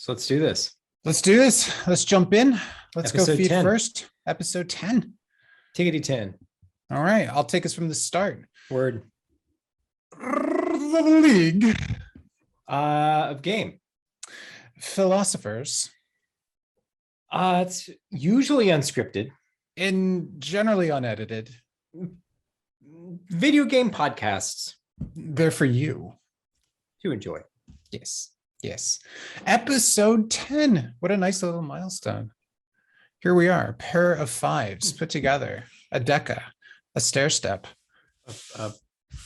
So let's do this. Let's do this. Let's jump in. Let's go Episode feed 10. first. Episode 10. Tickety 10. All right. I'll take us from the start. Word. The league. Of game. Philosophers. It's usually unscripted. And generally unedited. Video game podcasts. They're for you to enjoy. Yes. Yes. Episode 10. What a nice little milestone. Here we are, a pair of fives put together, a deca, a stair step.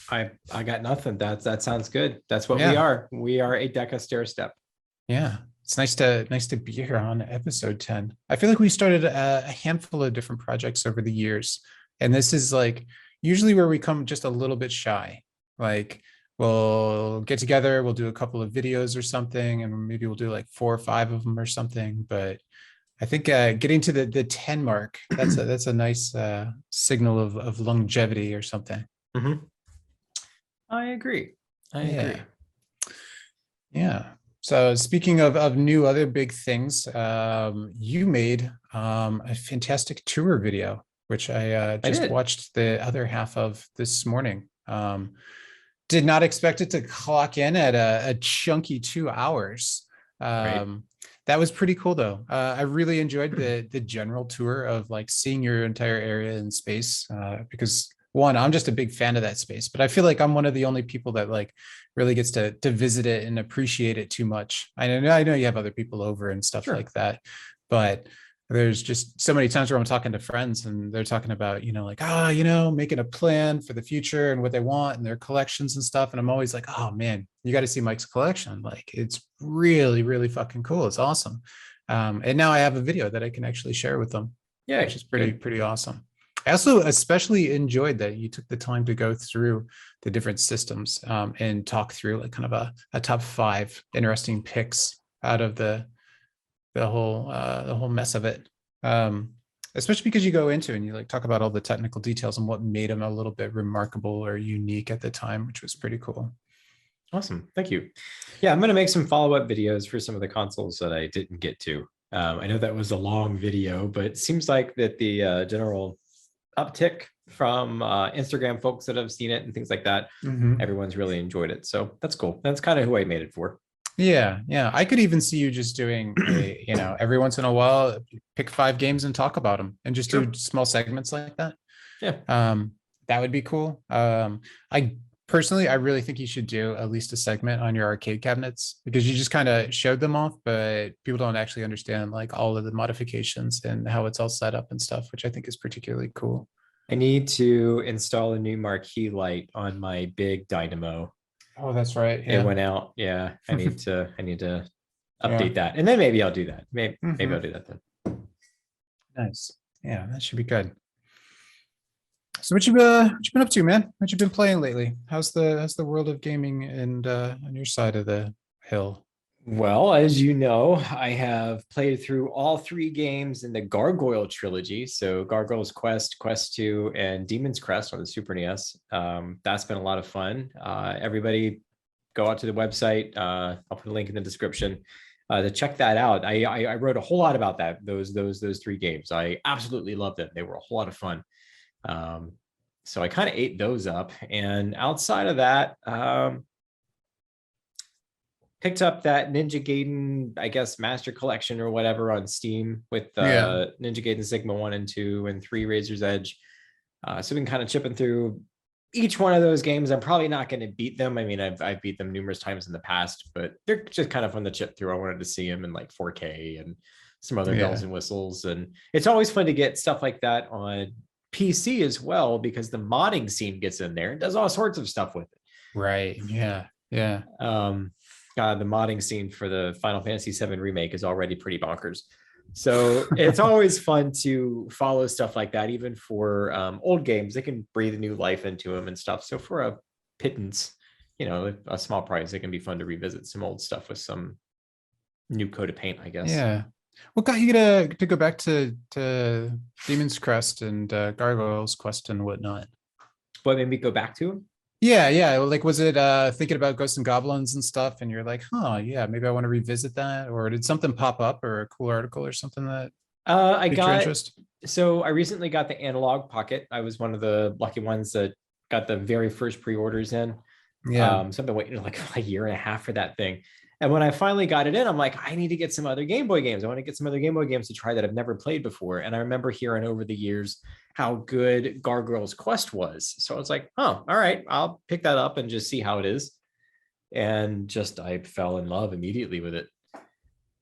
I got nothing. That sounds good. That's what we are. We are a deca stair step. Yeah. It's nice to be here on episode 10. I feel like we started a handful of different projects over the years. And this is like usually where we come just a little bit shy. Like we'll get together, we'll do a couple of videos or something, and maybe we'll do like 4 or 5 of them or something. But I think getting to the 10 mark, that's a nice signal of longevity or something. Mm-hmm. I agree. I agree. Yeah. So speaking of new other big things, you made a fantastic tour video, which I just watched the other half of this morning. Did not expect it to clock in at a chunky 2 hours. Right. That was pretty cool though. I really enjoyed the general tour of like seeing your entire area in space, because one, I'm just a big fan of that space, but I feel like I'm one of the only people that like really gets to visit it and appreciate it too much. I know you have other people over and stuff like that, but there's just so many times where I'm talking to friends and they're talking about, like, making a plan for the future and what they want and their collections and stuff. And I'm always like, oh man, you got to see Mike's collection. Like, it's really, really fucking cool. It's awesome. And now I have a video that I can actually share with them. Yeah, which is pretty awesome. I also especially enjoyed that you took the time to go through the different systems and talk through like kind of a top 5 interesting picks out of the whole mess of it, especially because you go into and you like talk about all the technical details and what made them a little bit remarkable or unique at the time, which was pretty cool. Awesome. Thank you. Yeah, I'm going to make some follow-up videos for some of the consoles that I didn't get to. I know that was a long video, but it seems like that the general uptick from Instagram folks that have seen it and things like that, everyone's really enjoyed it. So that's cool. That's kind of who I made it for. Yeah. I could even see you just doing every once in a while, pick 5 games and talk about them and just do small segments like that. Yeah. That would be cool. I really think you should do at least a segment on your arcade cabinets, because you just kind of showed them off, but people don't actually understand like all of the modifications and how it's all set up and stuff, which I think is particularly cool. I need to install a new marquee light on my big dynamo. Oh, that's right. Yeah. It went out. Yeah. I need to update that. And then maybe I'll do that. Maybe I'll do that then. Nice. Yeah, that should be good. So what you been up to, man? What you been playing lately? How's the world of gaming and on your side of the hill? Well, as you know, I have played through all 3 games in the Gargoyle trilogy. So Gargoyle's Quest, Quest 2, and Demon's Crest on the Super NES. That's been a lot of fun. Everybody go out to the website. I'll put a link in the description to check that out. I wrote a whole lot about that, those 3 games. I absolutely loved them. They were a whole lot of fun. So I kind of ate those up. And outside of that, picked up that Ninja Gaiden, I guess, Master Collection or whatever on Steam with Ninja Gaiden Sigma 1 and 2 and 3 Razor's Edge. So we've been kind of chipping through each one of those games. I'm probably not going to beat them. I mean, I've beat them numerous times in the past, but they're just kind of fun to chip through. I wanted to see them in like 4K and some other bells and whistles. And it's always fun to get stuff like that on PC as well, because the modding scene gets in there and does all sorts of stuff with it. Right. Yeah. The modding scene for the Final Fantasy VII remake is already pretty bonkers. So it's always fun to follow stuff like that, even for old games. They can breathe new life into them and stuff. So for a pittance, a small price, it can be fun to revisit some old stuff with some new coat of paint, I guess. Yeah. What got you to go back to Demon's Crest and Gargoyle's Quest and whatnot? What made me go back to them? Yeah. Like, was it thinking about Ghosts and Goblins and stuff, and you're like, huh, yeah, maybe I want to revisit that, or did something pop up, or a cool article or something that I piqued your got interest? so I recently got the analog pocket. I was one of the lucky ones that got the very first pre-orders in. Yeah. So I've been waiting like a year and a half for that thing. And when I finally got it in, I'm like, I need to get some other Game Boy games. I want to get some other Game Boy games to try that I've never played before. And I remember hearing over the years how good Gargoyle's Quest was. So I was like, oh, all right, I'll pick that up and just see how it is. And just I fell in love immediately with it.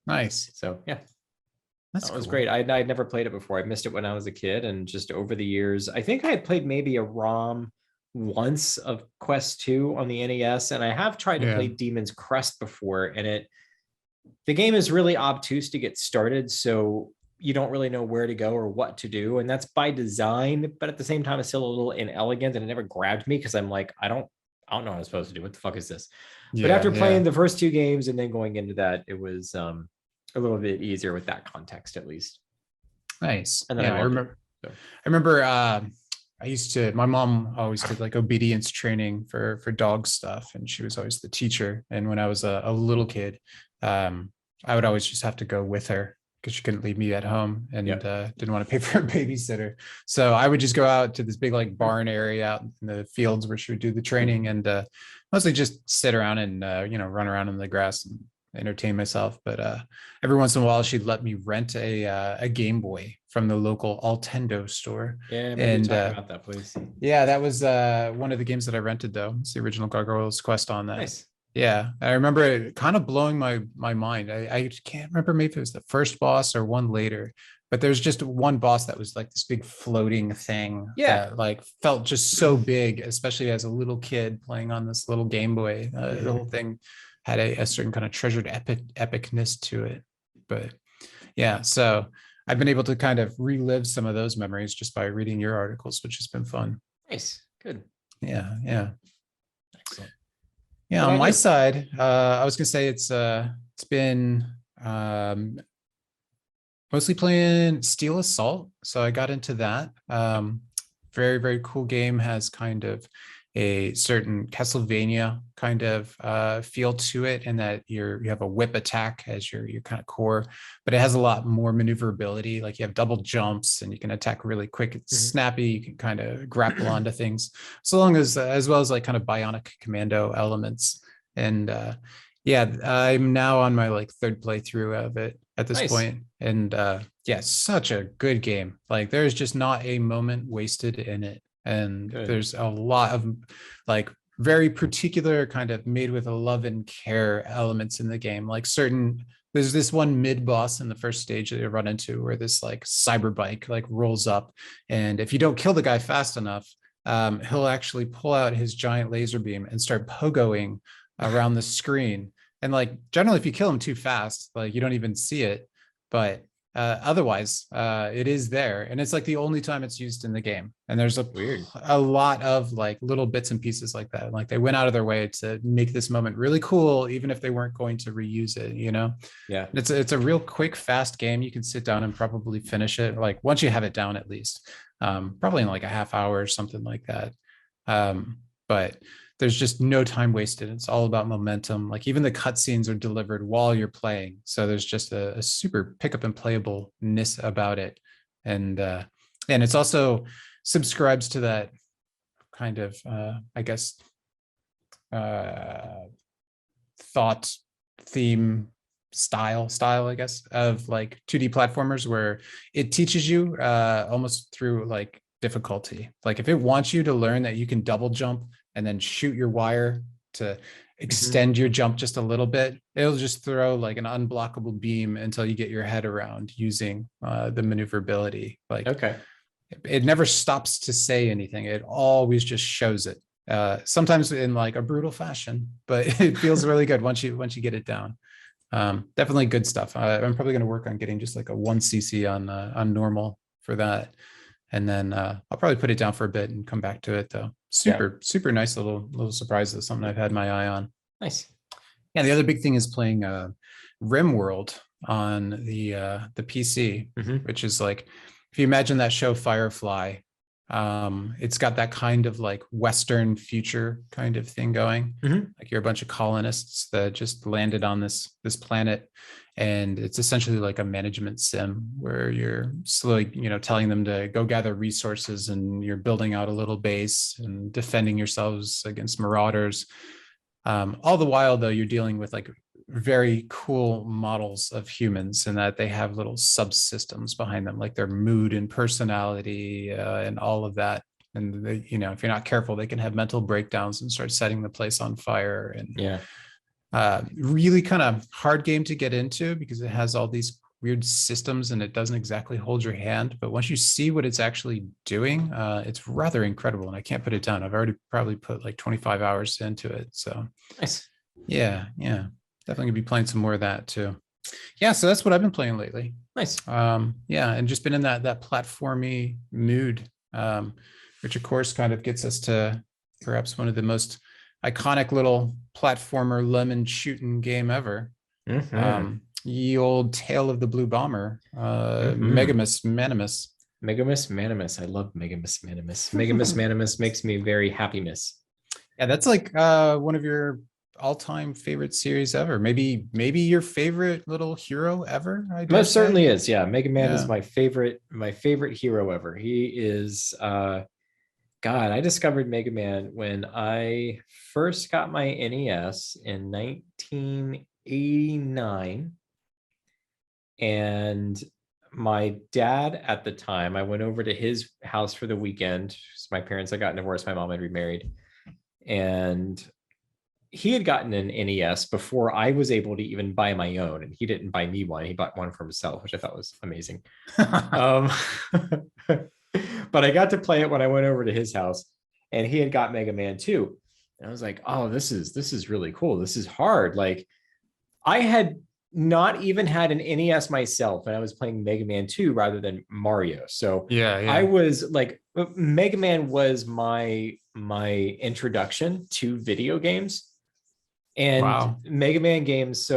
Nice. So yeah, That's that was cool. great. I'd never played it before. I missed it when I was a kid, and just over the years, I think I had played maybe a ROM once of Quest 2 on the NES, and I have tried to Yeah. play Demon's Crest before, and the game is really obtuse to get started, so you don't really know where to go or what to do, and that's by design, but at the same time, it's still a little inelegant, and it never grabbed me because I'm like, I don't know what I'm supposed to do. What the fuck is this? But Yeah. after playing Yeah. the first two games and then going into that, it was a little bit easier with that context at least. Nice. And then I Yeah. I loved it. remember. So I remember. I used to. My mom always did like obedience training for dog stuff, and she was always the teacher. And when I was a little kid, um, I would always just have to go with her because she couldn't leave me at home, and yeah. didn't want to pay for a babysitter. So I would just go out to this big like barn area out in the fields where she would do the training, and mostly just sit around and run around in the grass and entertain myself. But every once in a while, she'd let me rent a Game Boy from the local Altendo store. Yeah, I remember you And talking about that place. yeah, that was one of the games that I rented though. It's the original Gargoyles Quest on that. Nice. Yeah, I remember it kind of blowing my mind. I can't remember maybe if it was the first boss or one later, but there's just one boss that was like this big floating thing Yeah. that like felt just so big, especially as a little kid playing on this little Game Boy. The whole thing had a certain kind of treasured epicness to it. But yeah, so I've been able to kind of relive some of those memories just by reading your articles, which has been fun. Nice. Good. Yeah. Excellent. Yeah, What on about my you? side, I was gonna say it's been mostly playing Steel Assault. So I got into that. Very, very cool game, has kind of a certain Castlevania kind of feel to it, in that you have a whip attack as your kind of core, but it has a lot more maneuverability. Like you have double jumps and you can attack really quick. It's Mhm. snappy. You can kind of grapple onto things, so long as well as like kind of bionic commando elements. And yeah, I'm now on my like third playthrough of it at this Nice. point, and yeah, such a good game. Like there's just not a moment wasted in it, and Good. there's a lot of like very particular kind of made with a love and care elements in the game. Like there's this one mid boss in the first stage that you run into where this like cyber bike like rolls up, and if you don't kill the guy fast enough, he'll actually pull out his giant laser beam and start pogoing around the screen. And like generally, if you kill him too fast, like you don't even see it. But otherwise, it is there, and it's like the only time it's used in the game. And there's Weird. a lot of like little bits and pieces like that. Like they went out of their way to make this moment really cool, even if they weren't going to reuse it. Yeah. It's a real quick, fast game. You can sit down and probably finish it. Like once you have it down, at least, probably in like a half hour or something like that. But there's just no time wasted. It's all about momentum. Like even the cutscenes are delivered while you're playing. So there's just a super pick up and playableness about it. And it's also subscribes to that kind of I guess uh thought theme style, I guess, of like 2D platformers, where it teaches you almost through like difficulty. Like if it wants you to learn that you can double jump and then shoot your wire to Mhm. extend your jump just a little bit, it'll just throw like an unblockable beam until you get your head around using the maneuverability. Like Okay. it never stops to say anything. It always just shows it. Sometimes in like a brutal fashion, but it feels really good once you get it down. Definitely good stuff. I'm probably going to work on getting just like a 1cc on normal for that, and then I'll probably put it down for a bit and come back to it though. Yeah. Super nice little surprise. That's something I've had my eye on. Nice. Yeah, the other big thing is playing Rimworld on the PC, Mhm. which is like if you imagine that show Firefly, It's got that kind of like Western future kind of thing going. Like you're a bunch of colonists that just landed on this planet, and it's essentially like a management sim where you're slowly, telling them to go gather resources, and you're building out a little base and defending yourselves against marauders. All the while, though, you're dealing with like very cool models of humans, and that they have little subsystems behind them, like their mood and personality, and all of that. And they, if you're not careful, they can have mental breakdowns and start setting the place on fire. And really kind of hard game to get into because it has all these weird systems and it doesn't exactly hold your hand. But once you see what it's actually doing, it's rather incredible, and I can't put it down. I've already probably put like 25 hours into it. So nice. Yeah. Definitely gonna be playing some more of that too. Yeah, so that's what I've been playing lately. Nice. Yeah, and just been in that platformy mood, which of course kind of gets us to perhaps one of the most iconic little platformer lemon shooting game ever. Ye old Tale of the Blue Bomber, Megamus Manimus. Megamus Manimus. I love Megamus Manimus. Megamus Manimus makes me very happy, miss. Yeah, that's like one of your all-time favorite series ever. Maybe your favorite little hero ever. Most certainly is. Yeah, Mega Man is my favorite hero ever. He is God, I discovered Mega Man when I first got my NES in 1989. And my dad at the time, I went over to his house for the weekend. My parents had gotten divorced, my mom had remarried. And he had gotten an NES before I was able to even buy my own, and he didn't buy me one. He bought one for himself, which I thought was amazing. But I got to play it when I went over to his house, and he had got Mega Man 2. And I was like, oh, this is really cool. This is hard. Like, I had not even had an NES myself, and I was playing Mega Man 2 rather than Mario. So I was like, Mega Man was my introduction to video games. And Mega Man games,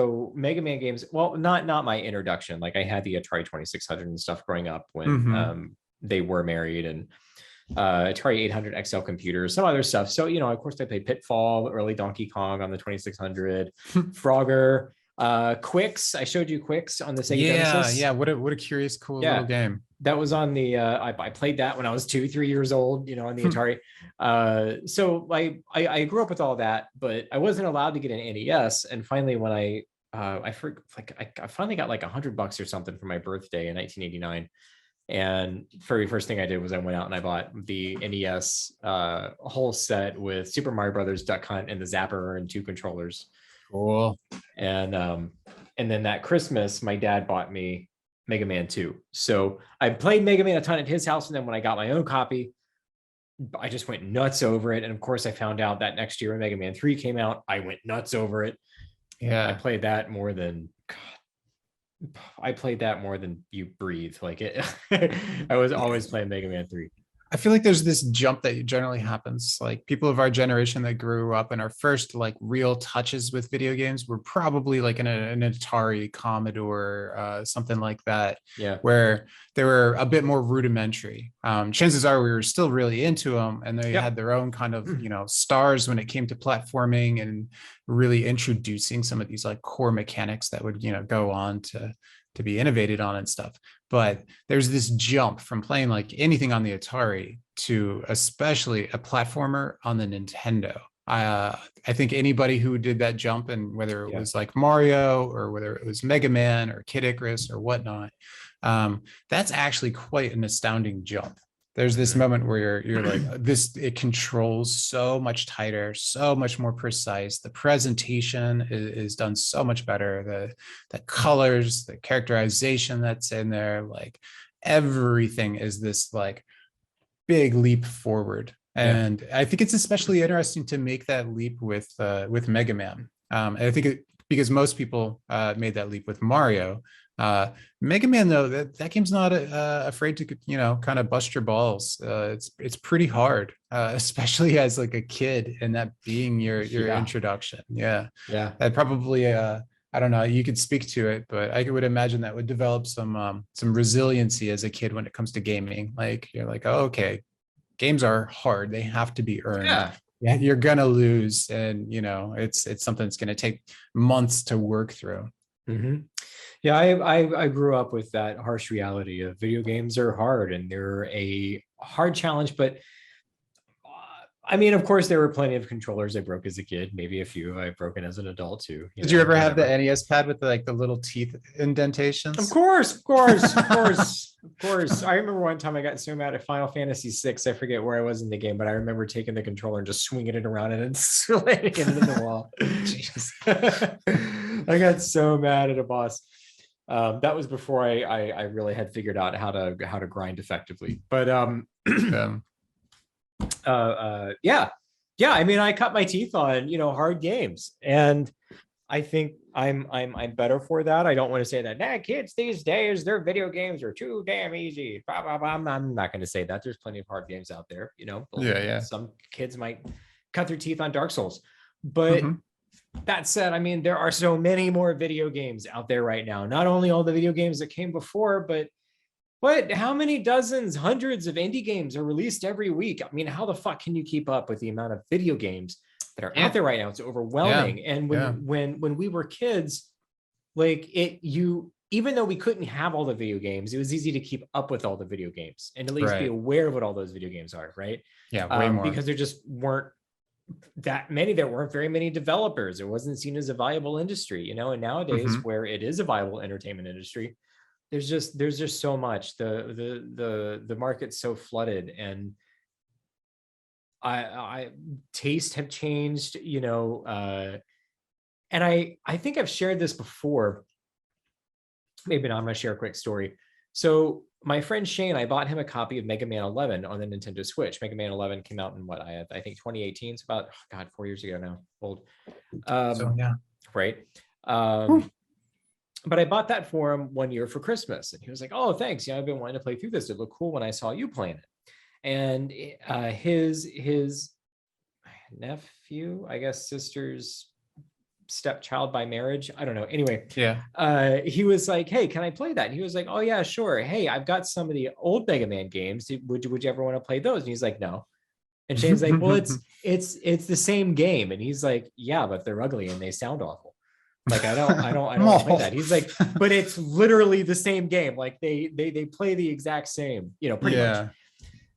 well, not my introduction. Like, I had the Atari 2600 and stuff growing up when they were married, and Atari 800 XL computers, some other stuff. So, of course, I played Pitfall, early Donkey Kong on the 2600, Frogger, Quicks. I showed you Quicks on the Sega Genesis. Yeah. What a curious, cool little game. That was on the I played that when I was 2-3 years old, on the Atari. So I grew up with all that, but I wasn't allowed to get an NES. And finally, when I finally got like $100 or something for my birthday in 1989. And very first thing I did was I went out and I bought the NES whole set with Super Mario Brothers, Duck Hunt, and the Zapper, and 2 controllers. Cool. And then that Christmas, my dad bought me Mega Man 2. So I played Mega Man a ton at his house, and then when I got my own copy, I just went nuts over it. And of course, I found out that next year when Mega Man 3 came out, I went nuts over it. Yeah, I played that more than you breathe. Like it. I was always playing Mega Man 3. I feel like there's this jump that generally happens. Like, people of our generation that grew up, and our first like real touches with video games were probably like an Atari, Commodore, something like that. Yeah, where they were a bit more rudimentary. Chances are we were still really into them, and they had their own kind of stars when it came to platforming and really introducing some of these like core mechanics that would go on to be innovated on and stuff. But there's this jump from playing like anything on the Atari to especially a platformer on the Nintendo. I think anybody who did that jump, and whether it was like Mario or whether it was Mega Man or Kid Icarus or whatnot, that's actually quite an astounding jump. There's this moment where you're like, it controls so much tighter, so much more precise. The presentation is done so much better. The colors, the characterization that's in there, like everything is this like big leap forward. And I think it's especially interesting to make that leap with Mega Man. I think because most people made that leap with Mario. Mega Man, though, that game's not afraid to kind of bust your balls. It's pretty hard, especially as like a kid, and that being your introduction. That probably I don't know, you could speak to it, but I would imagine that would develop some resiliency as a kid when it comes to gaming. Like, you're like, oh, okay, games are hard. They have to be earned. Yeah. Yeah, you're gonna lose, and it's something that's gonna take months to work through. Mm-hmm. Yeah, I grew up with that harsh reality of video games are hard and they're a hard challenge, but I mean, of course, there were plenty of controllers I broke as a kid. Maybe a few I've broken as an adult too. Did you ever have the whatever. NES pad with the little teeth Of indentations? course, of course, of course, of course. I remember one time I got so mad at Final Fantasy VI. I forget where I was in the game, but I remember taking the controller and just swinging it around and then slamming it into the wall. Jeez. I got so mad at a boss. That was before I really had figured out how to grind effectively. But yeah. I mean, I cut my teeth on hard games, and I think I'm better for that. I don't want to say that kids these days, their video games are too damn easy. Blah, blah, blah. I'm not going to say that. There's plenty of hard games out there. Yeah. Some kids might cut their teeth on Dark Souls, but that said, I mean, there are so many more video games out there right now. Not only all the video games that came before, but how many dozens, hundreds of indie games are released every week? I mean, how the fuck can you keep up with the amount of video games that are out there right now? It's overwhelming. And when we were kids, even though we couldn't have all the video games, it was easy to keep up with all the video games and at least be aware of what all those video games are, right? Yeah, way more. Because there just weren't that many. There weren't very many developers. It wasn't seen as a viable industry, and nowadays where it is a viable entertainment industry, there's just so much. The market's so flooded, and I tastes have changed, and I think I've shared this before. Maybe not. I'm gonna share a quick story. So my friend Shane, I bought him a copy of Mega Man 11 on the Nintendo Switch. Mega Man 11 came out in I think 2018. It's about 4 years ago now. Old. Right. But I bought that for him one year for Christmas, and he was like, "Oh, thanks. I've been wanting to play through this. It looked cool when I saw you playing it." And his nephew, I guess, sister's stepchild by marriage, I don't know. Anyway, he was like, "Hey, can I play that?" And he was like, "Oh yeah, sure. Hey, I've got some of the old Mega Man games. Would you ever want to play those?" And he's like, "No." And Shane's like, "Well, it's the same game." And he's like, "Yeah, but they're ugly and they sound awful. Like I don't want to play that." He's like, "But it's literally the same game. Like they play the exact same, pretty much."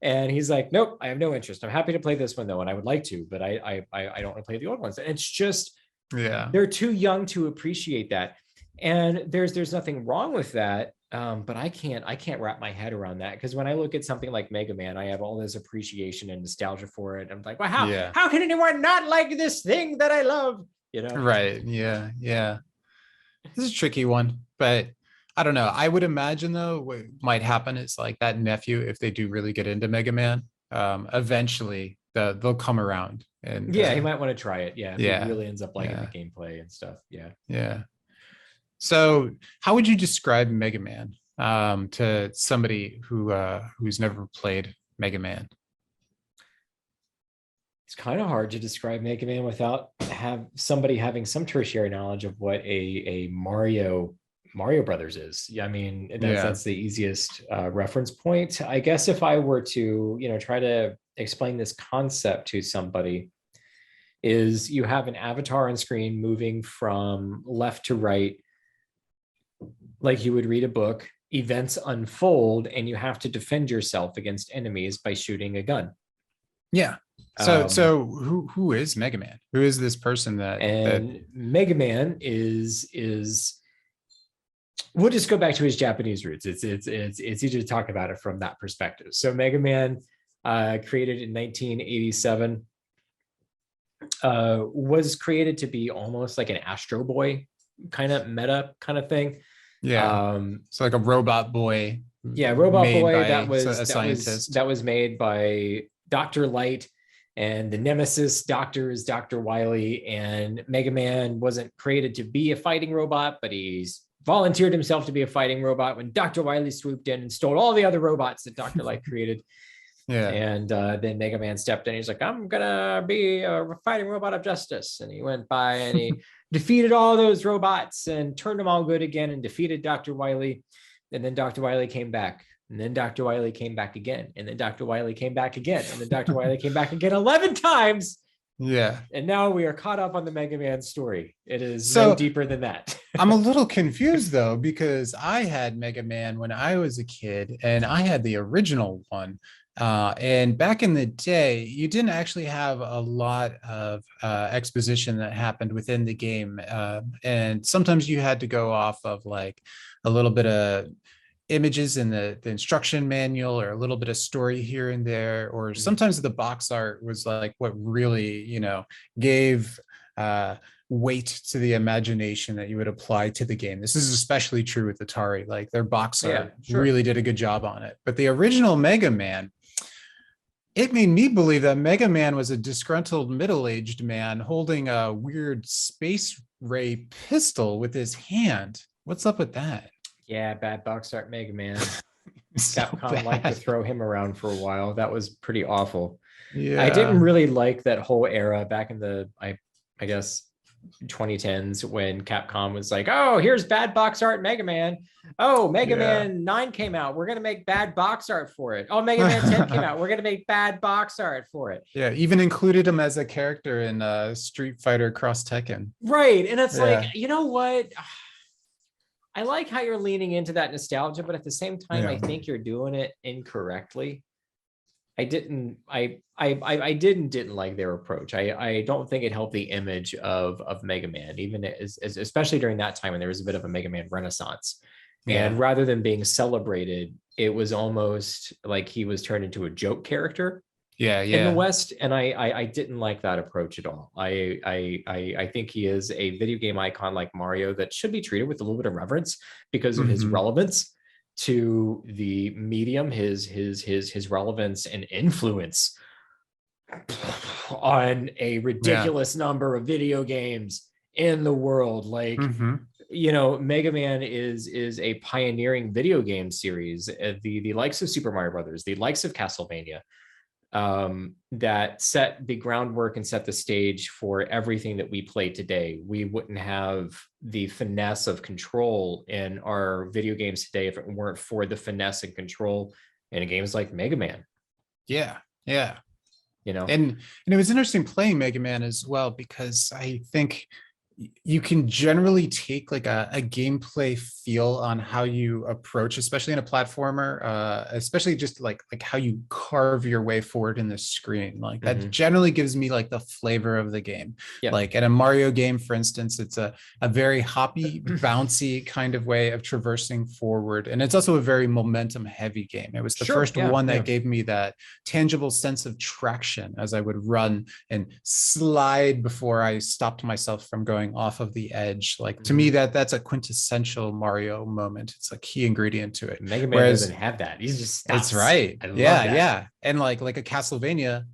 And he's like, "Nope, I have no interest. I'm happy to play this one though, and I would like to, but I don't want to play the old ones." And it's just they're too young to appreciate that. And there's nothing wrong with that. But I can't wrap my head around that, because when I look at something like Mega Man, I have all this appreciation and nostalgia for it. I'm like, well, how can anyone not like this thing that I love? Right. Yeah. This is a tricky one, but I don't know. I would imagine though, what might happen is like that nephew, if they do really get into Mega Man, eventually they'll come around. And he might want to try it. If he really ends up liking the gameplay and stuff. Yeah. So how would you describe Mega Man to somebody who's never played Mega Man? It's kind of hard to describe Mega Man without somebody having some tertiary knowledge of what a Mario Brothers is. I mean, that's the easiest reference point. I guess if I were to, try to explain this concept to somebody, is you have an avatar on screen moving from left to right, like you would read a book. Events unfold, and you have to defend yourself against enemies by shooting a gun. Yeah. So who is Mega Man? Who is this person that Mega Man is we'll just go back to his Japanese roots. It's easy to talk about it from that perspective. So Mega Man, created in 1987, was created to be almost like an Astro Boy kind of meta kind of thing. So like a robot boy. Robot boy that was a scientist that was made by Dr. Light, and the nemesis doctor is Dr. Wily. And Mega Man wasn't created to be a fighting robot, but he's volunteered himself to be a fighting robot when Dr. Wily swooped in and stole all the other robots that Dr. Light created. And then Mega Man stepped in. He's like, "I'm gonna be a fighting robot of justice." And he went by and he defeated all those robots and turned them all good again and defeated Dr. Wily. And then Dr. Wily came back And then Dr. Wily came back again. And then Dr. Wily came back again. And then Dr. Wily came back again 11 times. Yeah. And now we are caught up on the Mega Man story. It is So no deeper than that. I'm a little confused though, because I had Mega Man when I was a kid and I had the original one. And back in the day, you didn't actually have a lot of exposition that happened within the game. And sometimes you had to go off of like a little bit of images in the instruction manual or a little bit of story here and there, or sometimes the box art was like what really, you know, gave weight to the imagination that you would apply to the game. This is especially true with Atari. Like their box art really did a good job on it. But the original Mega Man, it made me believe that Mega Man was a disgruntled middle-aged man holding a weird space ray pistol with his hand. What's up with that? Yeah, bad box art Mega Man. So Capcom liked to throw him around for a while. That was pretty awful. Yeah. I didn't really like that whole era back in the, I guess, 2010s when Capcom was like, oh, here's bad box art Mega Man. Oh, Mega Man 9 came out. We're going to make bad box art for it. Oh, Mega Man 10 came out. We're going to make bad box art for it. Yeah, even included him as a character in Street Fighter Cross Tekken. Right. And it's like, you know what? I like how you're leaning into that nostalgia, but at the same time, I think you're doing it incorrectly. I didn't like their approach. I don't think it helped the image of Mega Man, even especially during that time when there was a bit of a Mega Man renaissance. And rather than being celebrated, it was almost like he was turned into a joke character. In the West, and I didn't like that approach at all. I think he is a video game icon like Mario that should be treated with a little bit of reverence because of his relevance to the medium, his relevance and influence on a ridiculous number of video games in the world. Like, you know, Mega Man is a pioneering video game series, the likes of Super Mario Brothers, the likes of Castlevania, that set the groundwork and set the stage for everything that we play today. We wouldn't have the finesse of control in our video games today if it weren't for the finesse and control in games like Mega Man. Yeah. You know, and it was interesting playing Mega Man as well, because I think you can generally take like a gameplay feel on how you approach, especially in a platformer, especially just like how you carve your way forward in the screen. Like that generally gives me like the flavor of the game. Like in a Mario game, for instance, it's a very hoppy, bouncy kind of way of traversing forward. And it's also a very momentum heavy game. It was the first one that gave me that tangible sense of traction as I would run and slide before I stopped myself from going off of the edge. Like to me, that's a quintessential Mario moment. It's a key ingredient to it. Mega Man doesn't have that. He's just stops. It's right. Yeah. And like a Castlevania,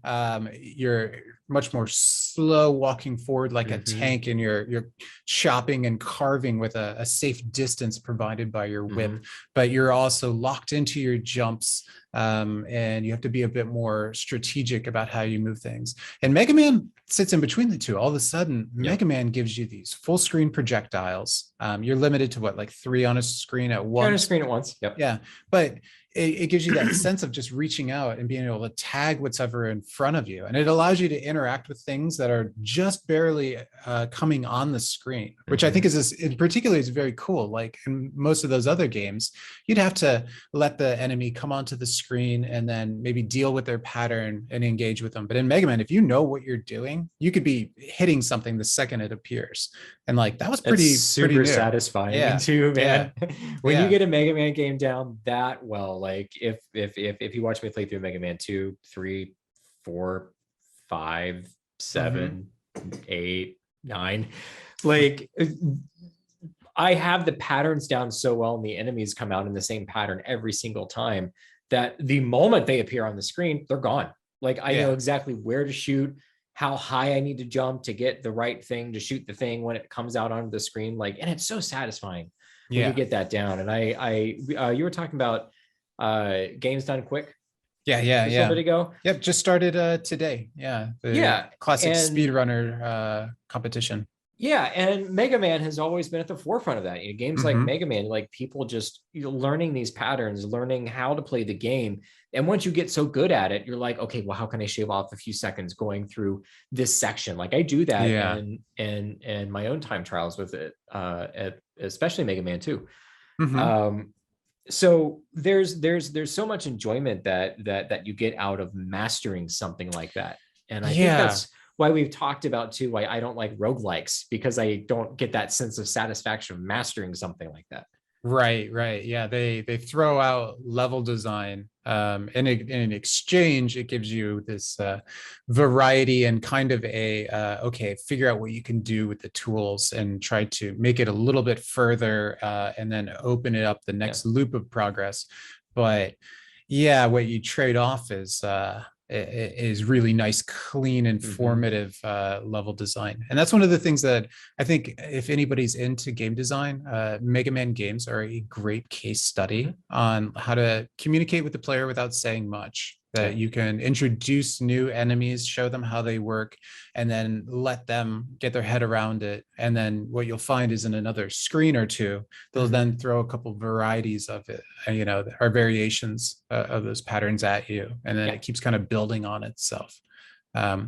you're much more slow walking forward like a tank, and you're chopping and carving with a safe distance provided by your whip, but you're also locked into your jumps, and you have to be a bit more strategic about how you move things. And Mega Man sits in between the two. All of a sudden, Mega Man gives you these full screen projectiles. You're limited to what, like 3 on a screen at once? 3 on a screen at once. Yeah, but it gives you that sense of just reaching out and being able to tag whatever in front of you. And it allows you to interact with things that are just barely coming on the screen, which I think in particular is very cool. Like in most of those other games, you'd have to let the enemy come onto the screen and then maybe deal with their pattern and engage with them. But in Mega Man, if you know what you're doing, you could be hitting something the second it appears. And like, that was pretty satisfying too, man. When you get a Mega Man game down that well, like if you watch me play through Mega Man 2, 3, 4, 5, 7, 8, 9, like I have the patterns down so well, and the enemies come out in the same pattern every single time that the moment they appear on the screen, they're gone. Like I know exactly where to shoot, how high I need to jump to get the right thing to shoot the thing when it comes out onto the screen. Like, and it's so satisfying when you get that down. And you were talking about games done quick. Yeah. A little bit ago. Just started today. The classic speedrunner competition. Yeah, and Mega Man has always been at the forefront of that. Games like Mm-hmm. Mega Man, like people just learning these patterns, learning how to play the game. And once you get so good at it, you're like, okay, well, how can I shave off a few seconds going through this section? Like I do that Yeah. and my own time trials with it, especially Mega Man 2. Mm-hmm. So there's so much enjoyment that you get out of mastering something like that. And I think Yeah. that's why we've talked about too why I don't like roguelikes, because I don't get that sense of satisfaction of mastering something like that. Right, right. Yeah, they throw out level design. In exchange, it gives you this variety and kind of a okay, figure out what you can do with the tools and try to make it a little bit further, and then open it up the Yeah. next loop of progress. But yeah, what you trade off is really nice, clean, informative level design. And that's one of the things that I think if anybody's into game design, Mega Man games are a great case study on how to communicate with the player without saying much. Yeah. That you can introduce new enemies, show them how they work, and then let them get their head around it. And then what you'll find is in another screen or two, they'll then throw a couple varieties of it, or variations of those patterns at you. And then it keeps kind of building on itself. Yeah,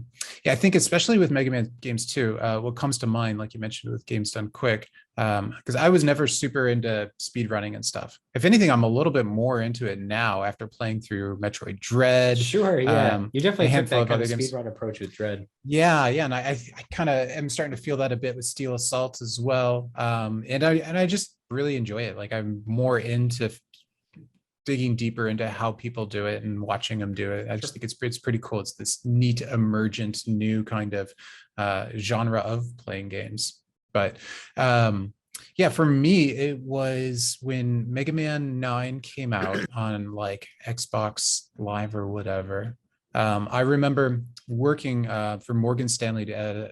I think especially with Mega Man games too, what comes to mind, like you mentioned with games done quick, because I was never super into speed running and stuff. If anything, I'm a little bit more into it now after playing through Metroid Dread, Sure, yeah. You a definitely took handful that of kind other of games. speedrun approach with Dread. Yeah, yeah, and I kind of am starting to feel that a bit with Steel Assault as well. And I just really enjoy it. Like I'm more into digging deeper into how people do it and watching them do it. I just think it's pretty cool. It's this neat, emergent, new kind of genre of playing games. But yeah, for me, it was when Mega Man 9 came out on like Xbox Live or whatever. I remember working for Morgan Stanley to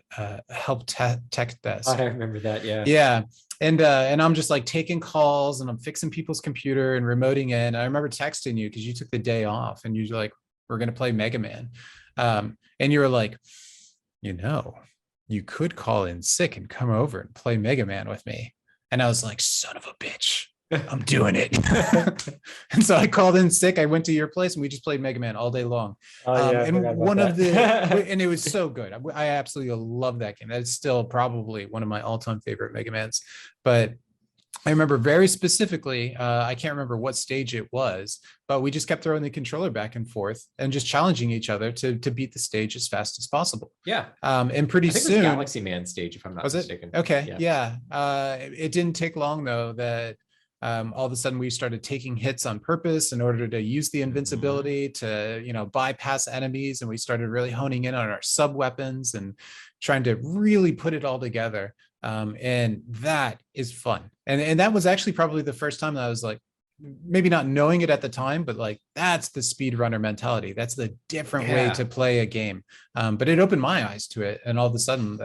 help tech desk. I remember that, yeah. Yeah. And I'm just like taking calls and I'm fixing people's computer and remoting in. I remember texting you because you took the day off and you're like, we're gonna play Mega Man. And you were like, you could call in sick and come over and play Mega Man with me. And I was like, son of a bitch, I'm doing it. And so I called in sick. I went to your place and we just played Mega Man all day long. Oh yeah, and one of the and it was so good. I absolutely love that game. That's still probably one of my all-time favorite Mega Mans. But I remember very specifically, I can't remember what stage it was, but we just kept throwing the controller back and forth and just challenging each other to beat the stage as fast as possible. Yeah. And pretty I think soon, it was Galaxy Man stage, if I'm not mistaken. Okay. Yeah. It didn't take long though that all of a sudden we started taking hits on purpose in order to use the invincibility to bypass enemies, and we started really honing in on our sub weapons and trying to really put it all together. And that is fun. And that was actually probably the first time that I was like, maybe not knowing it at the time, but like that's the speedrunner mentality. That's the different way to play a game. But it opened my eyes to it, and all of a sudden,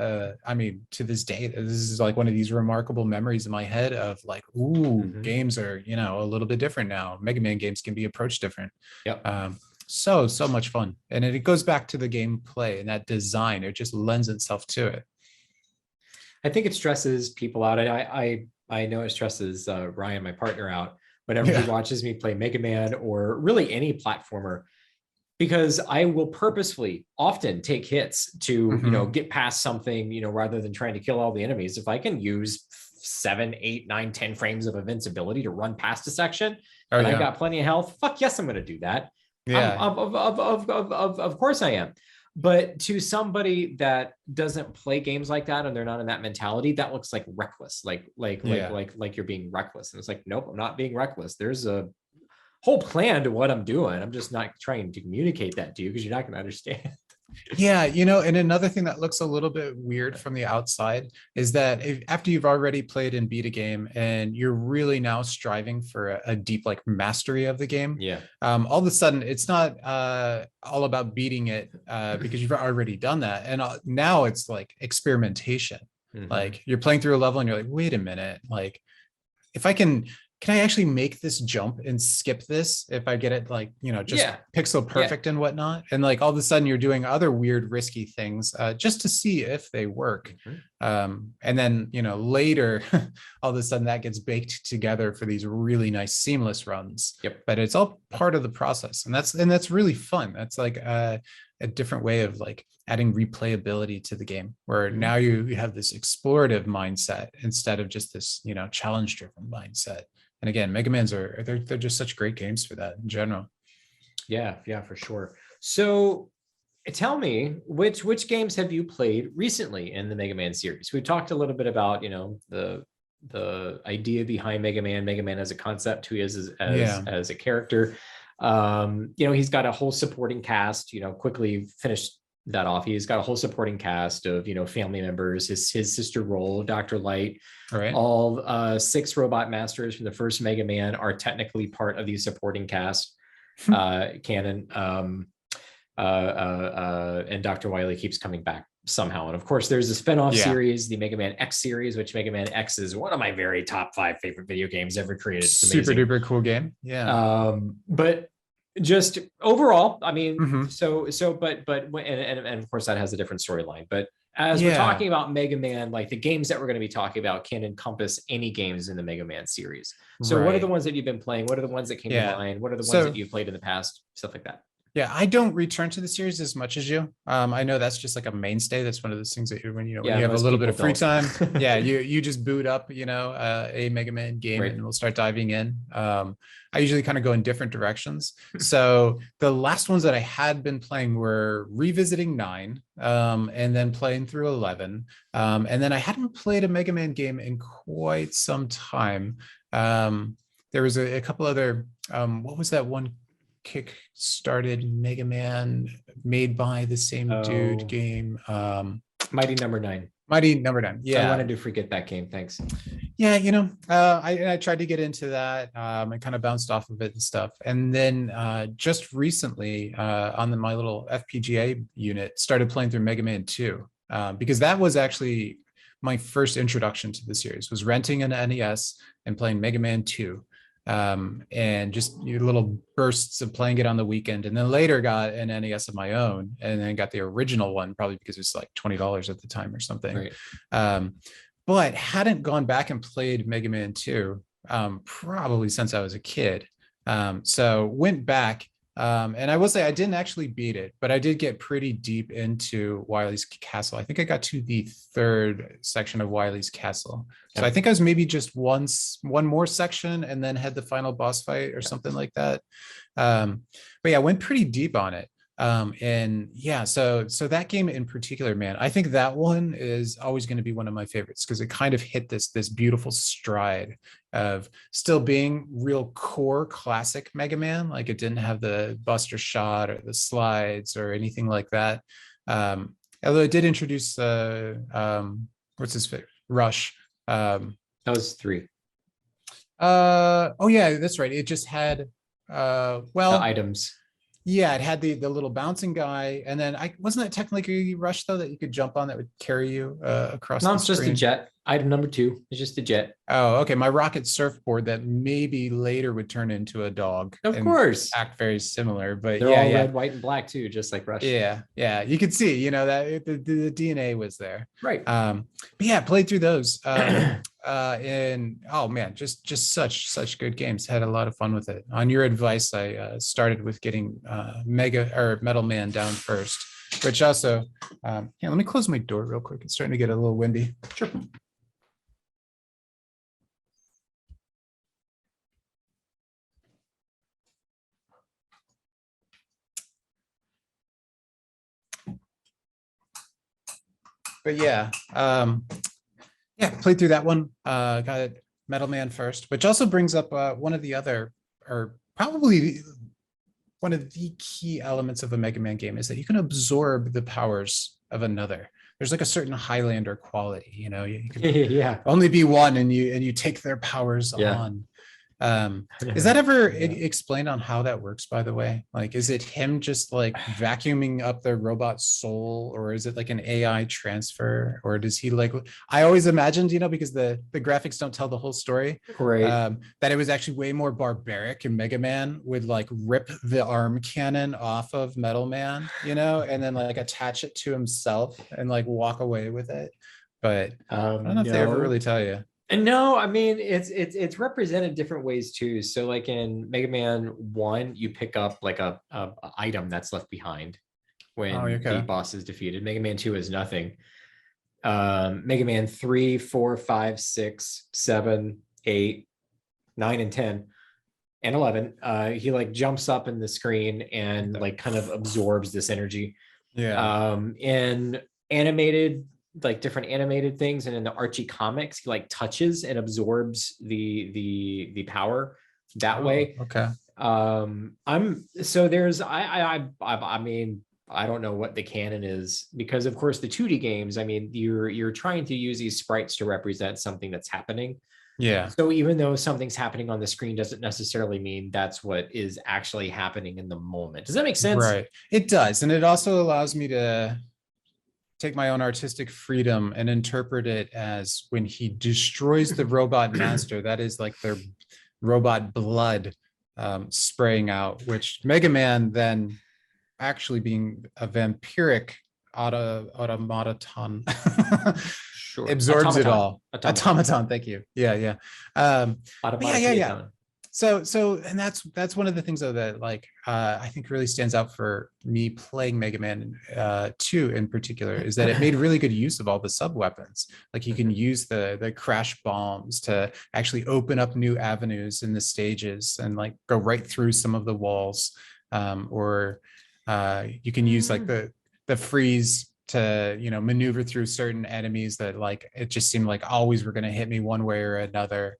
I mean, to this day, this is like one of these remarkable memories in my head of like, ooh, games are a little bit different now. Mega Man games can be approached different. Yep. So much fun, and it goes back to the gameplay and that design. It just lends itself to it. I think it stresses people out. I know it stresses Ryan, my partner, out whenever he watches me play Mega Man or really any platformer, because I will purposefully often take hits to get past something, rather than trying to kill all the enemies. If I can use 7, 8, 9, 10 frames of invincibility to run past a section and I've got plenty of health, fuck yes, I'm going to do that. Yeah, of course I am. But to somebody that doesn't play games like that and they're not in that mentality, that looks like reckless, like you're being reckless. And it's like, nope, I'm not being reckless. There's a whole plan to what I'm doing. I'm just not trying to communicate that to you because you're not going to understand. Yeah, and another thing that looks a little bit weird from the outside is that after you've already played and beat a game and you're really now striving for a deep like mastery of the game, all of a sudden it's not all about beating it because you've already done that, and now it's like experimentation. Like you're playing through a level and you're like, wait a minute, like if I can can I actually make this jump and skip this if I get it like, just pixel perfect and whatnot? And like all of a sudden you're doing other weird, risky things just to see if they work. And then, later, all of a sudden that gets baked together for these really nice seamless runs. But it's all part of the process. And that's really fun. That's like a different way of like adding replayability to the game, where now you have this explorative mindset instead of just this, challenge driven mindset. And again, Mega Man's they're just such great games for that in general. Yeah, for sure. So tell me, which games have you played recently in the Mega Man series? We talked a little bit about, the idea behind Mega Man as a concept, who he is as a character. He's got a whole supporting cast, quickly finished that off. He's got a whole supporting cast of, family members, his sister Roll, Dr. Light. Right. All 6 robot masters from the first Mega Man are technically part of the supporting cast canon. And Dr. Wily keeps coming back somehow. And of course, there's a spinoff series, the Mega Man X series, which Mega Man X is one of my very top 5 favorite video games ever created. It's super duper cool game. Yeah. But just overall, I mean, and of course that has a different storyline, but as we're talking about Mega Man, like the games that we're going to be talking about can encompass any games in the Mega Man series. So what are the ones that you've been playing? What are the ones that came to mind? What are the ones that you've played in the past? Stuff like that. Yeah, I don't return to the series as much as you. I know that's just like a mainstay. That's one of those things that when you have a little bit of free time, you just boot up, a Mega Man game and we'll start diving in. I usually kind of go in different directions. So the last ones that I had been playing were revisiting 9, and then playing through 11. And then I hadn't played a Mega Man game in quite some time. There was a couple other, what was that one kick-started Mega Man made by the same dude game? Mighty Number 9. Mighty Number 9. Yeah, I wanted to forget that game. Thanks. Yeah, I tried to get into that. I kind of bounced off of it and stuff. And then just recently on my little FPGA unit, started playing through Mega Man 2 because that was actually my first introduction to the series, was renting an NES and playing Mega Man 2. And just little bursts of playing it on the weekend, and then later got an NES of my own, and then got the original one, probably because it was like $20 at the time or something. But hadn't gone back and played Mega Man 2 probably since I was a kid. So went back, and I will say I didn't actually beat it, but I did get pretty deep into Wily's Castle. I think I got to the 3rd section of Wily's Castle. So I think I was maybe just one more section and then had the final boss fight or something like that. But yeah, I went pretty deep on it. And yeah, so that game in particular, man, I think that one is always going to be one of my favorites because it kind of hit this beautiful stride of still being real core classic Mega Man. Like it didn't have the Buster Shot or the slides or anything like that. Although it did introduce what's his favorite? Rush. That was 3. Oh yeah, that's right. It just had the items. Yeah, it had the little bouncing guy, and then wasn't that technically Rush though, that you could jump on that would carry you across the screen? No, it's just a jet. Item number 2 is just a jet. Oh, okay. My rocket surfboard that maybe later would turn into a dog. Of course. Act very similar, but they're all red, white, and black too, just like Rush. Yeah. You could see, that the DNA was there. Right. But yeah, played through those. And oh man, just such good games. Had a lot of fun with it. On your advice, I started with getting Metal Man down first, which also, let me close my door real quick. It's starting to get a little windy. Sure. But yeah, played through that one. Got Metal Man first, which also brings up one of the other, or probably one of the key elements of a Mega Man game, is that you can absorb the powers of another. There's like a certain Highlander quality, you can only be one, and you take their powers on. Is that ever Yeah. explained on how that works, by the way? Like, is it him just like vacuuming up the robot's soul, or is it like an AI transfer, or does he like, I always imagined, because the graphics don't tell the whole story, Right. that it was actually way more barbaric, and Mega Man would like rip the arm cannon off of Metal Man, and then like attach it to himself and like walk away with it. But I don't know if they ever really No. tell you. And no, I mean it's represented different ways too. So like in Mega Man 1, you pick up like a item that's left behind Oh, when the okay. boss is defeated. Mega Man 2 is nothing. Mega Man 3, 4, 5, 6, 7, 8, 9, and 10 and 11. He like jumps up in the screen and like kind of absorbs this energy. Yeah. In animated, like different animated things, and in the Archie comics, he like touches and absorbs the power that way. Okay. I'm so there's I mean, I don't know what the canon is, because of course the 2D games, I mean, you're trying to use these sprites to represent something that's happening. Yeah. So even though something's happening on the screen doesn't necessarily mean that's what is actually happening in the moment. Does that make sense? Right. It does. And it also allows me to take my own artistic freedom and interpret it as when he destroys the robot master, that is like their robot blood spraying out, which Mega Man then actually being a vampiric automaton Sure. absorbs it all. Automaton. Thank you. Yeah. Yeah. So and that's one of the things though that like I think really stands out for me playing Mega Man 2 in particular, is that it made really good use of all the sub weapons. Like you can use the crash bombs to actually open up new avenues in the stages and like go right through some of the walls, or you can use like the freeze to maneuver through certain enemies that like it just seemed like always were going to hit me one way or another.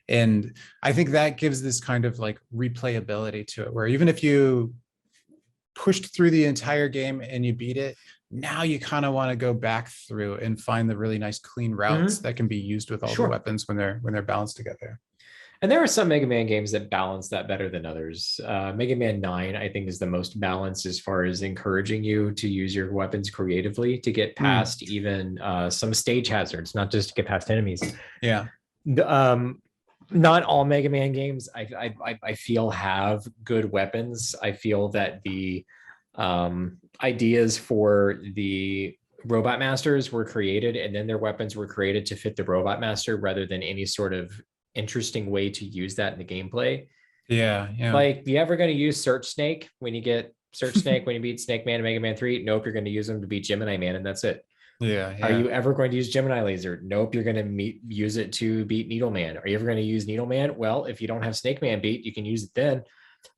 And I think that gives this kind of like replayability to it, where even if you pushed through the entire game and you beat it, now you kind of want to go back through and find the really nice clean routes that can be used with all the weapons when they're balanced together. And there are some Mega Man games that balance that better than others. Mega Man 9, I think, is the most balanced as far as encouraging you to use your weapons creatively to get past even some stage hazards, not just to get past enemies. Yeah. Not all Mega Man games I feel have good weapons. I feel that the ideas for the Robot Masters were created, and then their weapons were created to fit the Robot Master rather than any sort of interesting way to use that in the gameplay. Yeah. Like, you ever going to use Search Snake when you get Search Snake when you beat Snake Man in Mega Man 3? Nope, you're going to use them to beat Gemini Man, and that's it. Yeah. Are you ever going to use Gemini Laser? Nope, you're going to use it to beat Needle Man. Are you ever going to use Needle Man? Well, if you don't have Snake Man beat, you can use it then.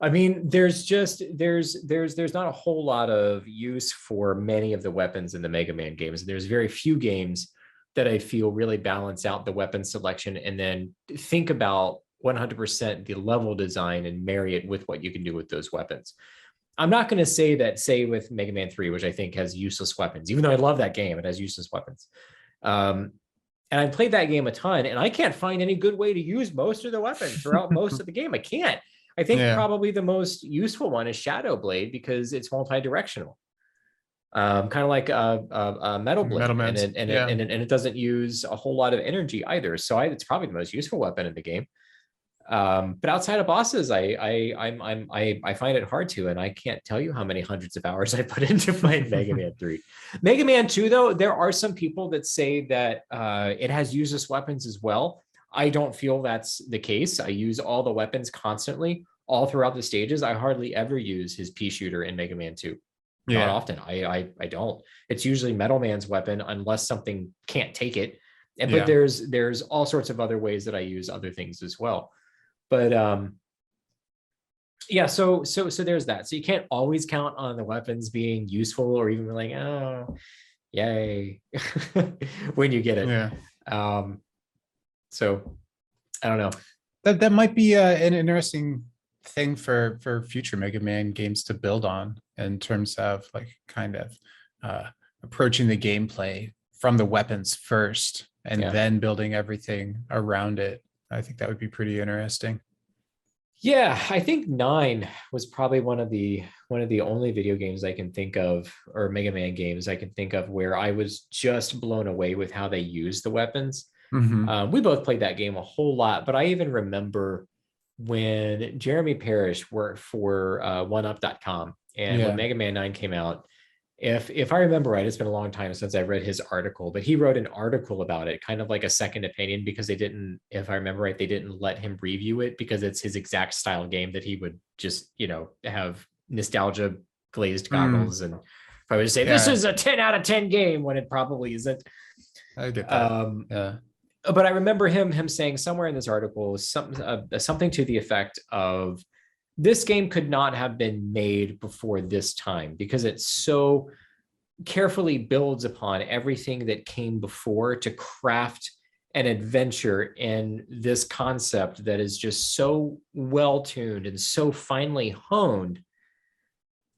I mean, there's not a whole lot of use for many of the weapons in the Mega Man games. There's very few games that I feel really balance out the weapon selection and then think about 100% the level design and marry it with what you can do with those weapons. I'm not going to say that, say with Mega Man 3, which I think has useless weapons, even though I love that game, it has useless weapons. And I played that game a ton, and I can't find any good way to use most of the weapons throughout most of the game. I can't. I think probably the most useful one is Shadow Blade, because it's multi-directional. Kind of like a Metal Blade, and it doesn't use a whole lot of energy either. So it's probably the most useful weapon in the game. But outside of bosses, I find it hard to, and I can't tell you how many hundreds of hours I put into playing Mega Man 3. Mega Man 2, though, there are some people that say that it has useless weapons as well. I don't feel that's the case. I use all the weapons constantly, all throughout the stages. I hardly ever use his pea shooter in Mega Man 2. Not often. I don't. It's usually Metal Man's weapon unless something can't take it. But there's all sorts of other ways that I use other things as well. But so there's that. So you can't always count on the weapons being useful or even like, oh, yay, when you get it. So I don't know. That might be an interesting thing for future Mega Man games to build on, in terms of like kind of approaching the gameplay from the weapons first and then building everything around it. I think that would be pretty interesting. Yeah, I think 9 was probably one of the only video games I can think of, or Mega Man games I can think of, where I was just blown away with how they used the weapons. Mm-hmm. We both played that game a whole lot, but I even remember when Jeremy Parrish worked for 1UP.com, and when Yeah. Mega Man 9 came out, if I remember right, it's been a long time since I read his article, but he wrote an article about it, kind of like a second opinion, because they didn't, if I remember right, they didn't let him review it because it's his exact style game that he would just, have nostalgia glazed Mm, goggles, and if I would say this yeah, is a 10 out of 10 game when it probably isn't. I get that. Um, Yeah. but I remember him saying somewhere in this article something to the effect of, this game could not have been made before this time because it so carefully builds upon everything that came before to craft an adventure in this concept that is just so well tuned and so finely honed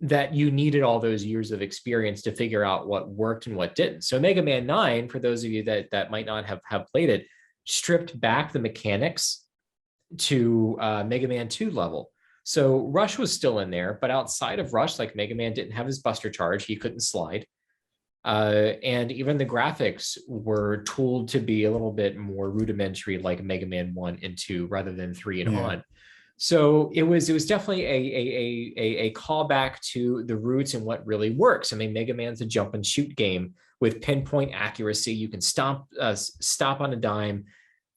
that you needed all those years of experience to figure out what worked and what didn't. So Mega Man 9, for those of you that might not have played it, stripped back the mechanics to Mega Man 2 level. So Rush was still in there, but outside of Rush, like, Mega Man didn't have his Buster Charge, he couldn't slide. And even the graphics were tooled to be a little bit more rudimentary, like Mega Man 1 and 2, rather than 3 and Yeah. on. So it was definitely a callback to the roots and what really works. I mean, Mega Man's a jump and shoot game with pinpoint accuracy. You can stop on a dime.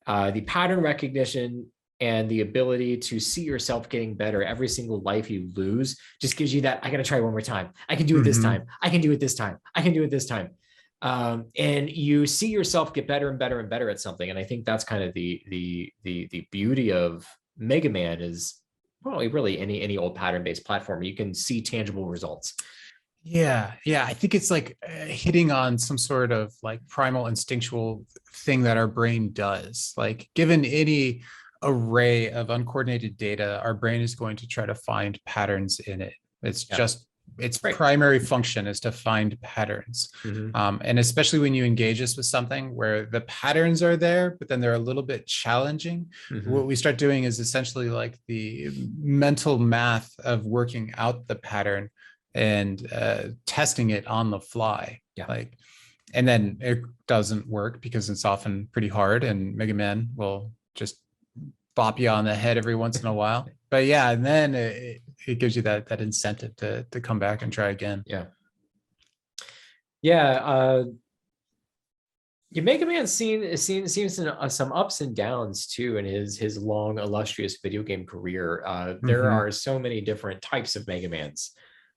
The pattern recognition and the ability to see yourself getting better every single life you lose just gives you that, I got to try one more time. I can do it this time. I can do it this time. I can do it this time. And you see yourself get better and better and better at something. And I think that's kind of the beauty of Mega Man, is, well, really any old pattern-based platform, you can see tangible results. Yeah, yeah. I think it's like hitting on some sort of like primal instinctual thing that our brain does. Like, given any array of uncoordinated data, our brain is going to try to find patterns in it. It's Yeah. just its Right. primary function is to find patterns. Mm-hmm. And especially when you engage us with something where the patterns are there, but then they're a little bit challenging, Mm-hmm. what we start doing is essentially like the mental math of working out the pattern and testing it on the fly. Yeah. Like, and then it doesn't work because it's often pretty hard, and Mega Man will just bop you on the head every once in a while. But yeah, and then it gives you that incentive to come back and try again. Yeah. Yeah. Mega Man seems some ups and downs too in his long illustrious video game career. There are so many different types of Mega Mans.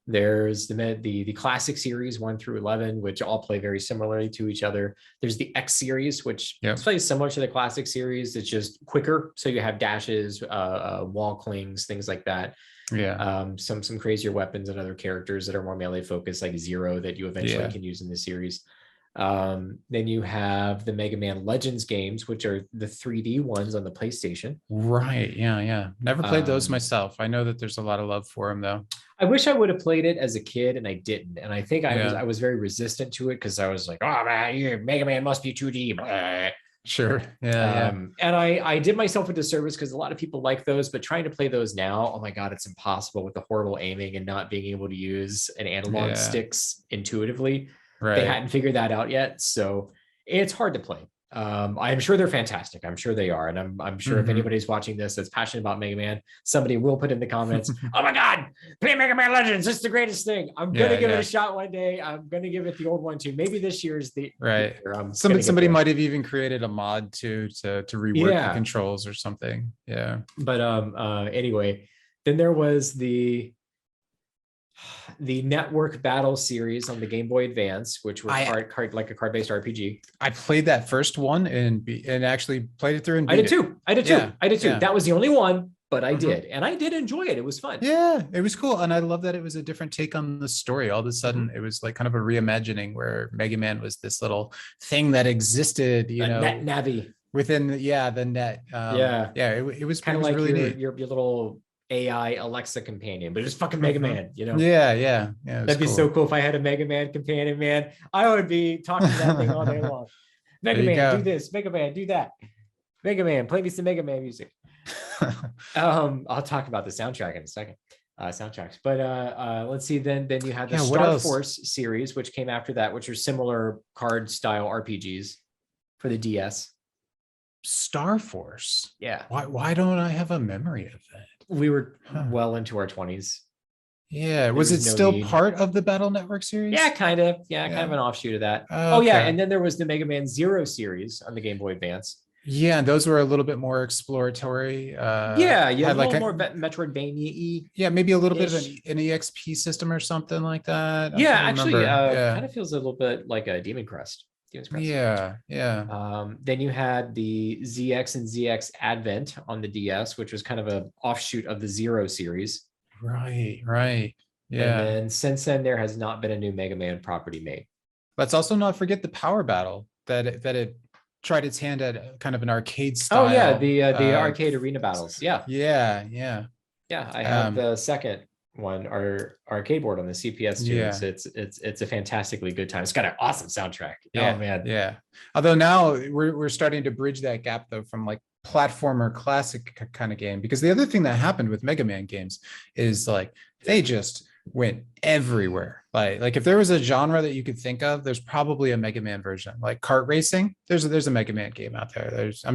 There's the classic series 1 through 11, which all play very similarly to each other. There's the X series, which plays similar to the classic series. It's just quicker, so you have dashes, wall clings, things like that. Yeah. Some crazier weapons and other characters that are more melee focused, like Zero, that you eventually can use in the series. Then you have the Mega Man Legends games, which are the 3D ones on the PlayStation. Right. Yeah. Never played those myself. I know that there's a lot of love for them though. I wish I would have played it as a kid, and I didn't. And I think I was very resistant to it because I was like, oh man, Mega Man must be 2D. Blah. Sure. Yeah. And I did myself a disservice because a lot of people like those, but trying to play those now, oh my God, it's impossible with the horrible aiming and not being able to use an analog sticks intuitively. Right. They hadn't figured that out yet. So it's hard to play. I'm sure they're fantastic. I'm sure they are. And I'm sure if anybody's watching this that's passionate about Mega Man, somebody will put in the comments, oh my God, play Mega Man Legends. It's the greatest thing. I'm going to give it a shot one day. I'm going to give it the old one too. Maybe this year is the right. Somebody might have even created a mod to rework the controls or something. Yeah. But anyway, then there was the Network Battle series on the Game Boy Advance, which were like a card-based RPG. I played that first one and actually played it through and I did too. I did too. Yeah. That was the only one, but I did. And I did enjoy it. It was fun. Yeah, it was cool. And I love that it was a different take on the story. All of a sudden, it was like kind of a reimagining where Mega Man was this little thing that existed, net Navi. Within the net. It was kind of like really your little AI Alexa companion, but it's fucking Mega Man, Yeah. That'd be so cool if I had a Mega Man companion, man. I would be talking to that thing all day long. Mega Man, do this. Mega Man, do that. Mega Man, play me some Mega Man music. I'll talk about the soundtrack in a second. Soundtracks, but let's see. Then you had the Star Force series, which came after that, which are similar card style RPGs for the DS. Star Force. Yeah. Why don't I have a memory of that? We were well into our 20s. Yeah. Was it still part of the Battle Network series? Yeah, kind of. Yeah, kind of an offshoot of that. Oh yeah, and then there was the Mega Man Zero series on the Game Boy Advance. Yeah, and those were a little bit more exploratory. Yeah, you had like a little more Metroidvania-y. Yeah, maybe a little bit of an EXP system or something like that. Yeah, actually, kind of feels a little bit like a Demon Crest. Yeah. Then you had the ZX and ZX Advent on the DS, which was kind of an offshoot of the Zero series. Right. Yeah. And then since then, there has not been a new Mega Man property made. Let's also not forget the Power Battle that it tried its hand at kind of an arcade style. Oh yeah, the arcade arena battles. Yeah. I have the second one, our arcade board on the CPS too. Yeah. It's a fantastically good time. It's got an awesome soundtrack. Yeah. Oh man. Yeah. Although now we're starting to bridge that gap though from like platformer classic kind of game, because the other thing that happened with Mega Man games is like they just went everywhere. Like if there was a genre that you could think of, there's probably a Mega Man version. Like kart racing, there's a Mega Man game out there. There's a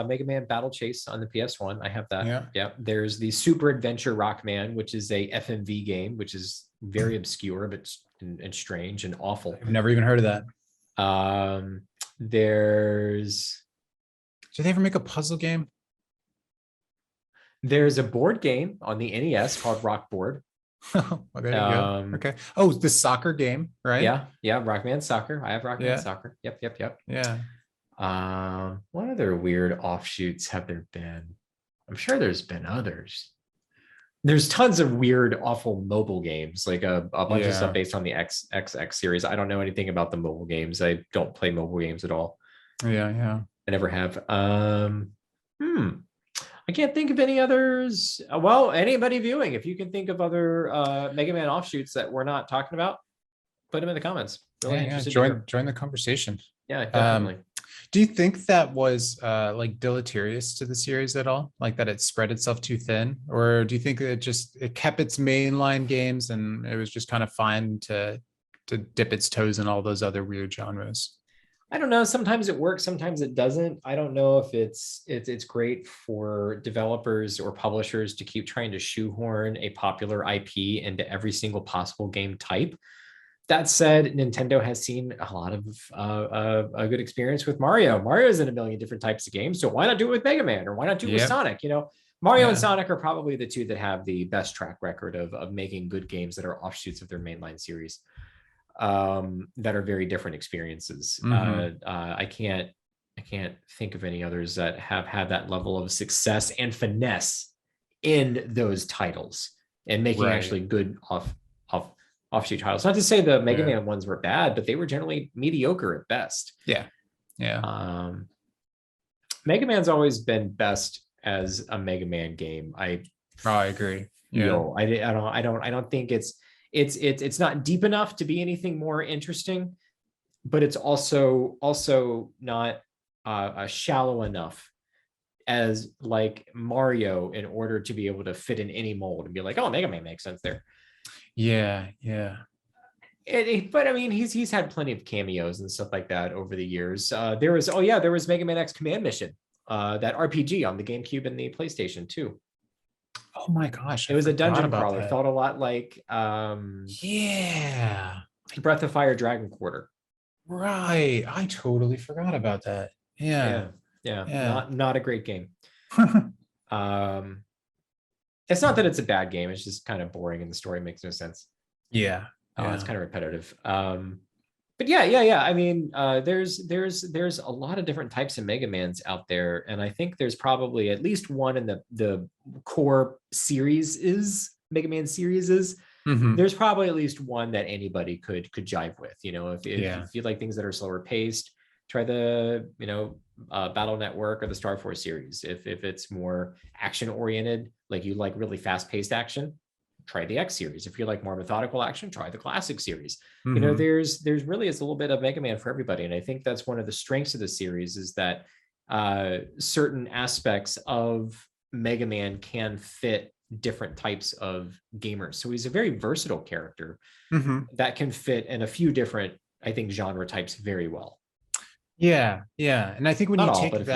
Mega Man Battle Chase on the PS1. I have that. Yeah. There's the Super Adventure Rockman, which is a FMV game, which is very obscure but and strange and awful. I've never even heard of that. There's. Did they ever make a puzzle game? There's a board game on the NES called Rock Board. Well, there you go. Okay. Oh, the soccer game, right? Yeah. Rockman Soccer. I have Rockman Soccer. Yep. Yeah. What other weird offshoots have there been? I'm sure there's been others. There's tons of weird, awful mobile games, like a bunch of stuff based on the XX series. I don't know anything about the mobile games. I don't play mobile games at all. Yeah. I never have. I can't think of any others. Well, anybody viewing, if you can think of other Mega Man offshoots that we're not talking about, put them in the comments. Really interested. Join the conversation. Yeah, definitely. Do you think that was like deleterious to the series at all? Like that it spread itself too thin? Or do you think it kept its mainline games and it was just kind of fine to dip its toes in all those other weird genres? I don't know. Sometimes it works, sometimes it doesn't. I don't know if it's great for developers or publishers to keep trying to shoehorn a popular IP into every single possible game type. That said, Nintendo has seen a lot of a good experience with Mario. Mario's in a million different types of games, so why not do it with Mega Man, or why not do it with Sonic? You know, Mario and Sonic are probably the two that have the best track record of making good games that are offshoots of their mainline series. That are very different experiences. I can't think of any others that have had that level of success and finesse in those titles and making actually good offshoot titles. Not to say the Mega Man ones were bad, but they were generally mediocre at best. Mega Man's always been best as a Mega Man game. I agree. I don't think it's not deep enough to be anything more interesting, but it's also not shallow enough as like Mario in order to be able to fit in any mold and be like, oh, Mega Man makes sense there. But I mean, he's had plenty of cameos and stuff like that over the years. There was Mega Man X Command Mission, that RPG on the GameCube and the PlayStation too. Oh my gosh. It was a dungeon crawler. That. Felt a lot like Breath of Fire Dragon Quarter. Right. I totally forgot about that. Yeah. Not a great game. It's not that it's a bad game, it's just kind of boring and the story makes no sense. It's kind of repetitive. But I mean, there's a lot of different types of Mega Mans out there, and I think there's probably at least one in the core series Mega Man series is. There's probably at least one that anybody could jive with. You know, if you like things that are slower paced, try the Battle Network or the Star Force series. If it's more action oriented, like you like really fast paced action, try the X series. If you like more methodical action, try the classic series. Mm-hmm. There's really is a little bit of Mega Man for everybody. And I think that's one of the strengths of the series, is that certain aspects of Mega Man can fit different types of gamers. So he's a very versatile character that can fit in a few different, I think, genre types very well. Yeah, yeah. And I think when Not you all, take but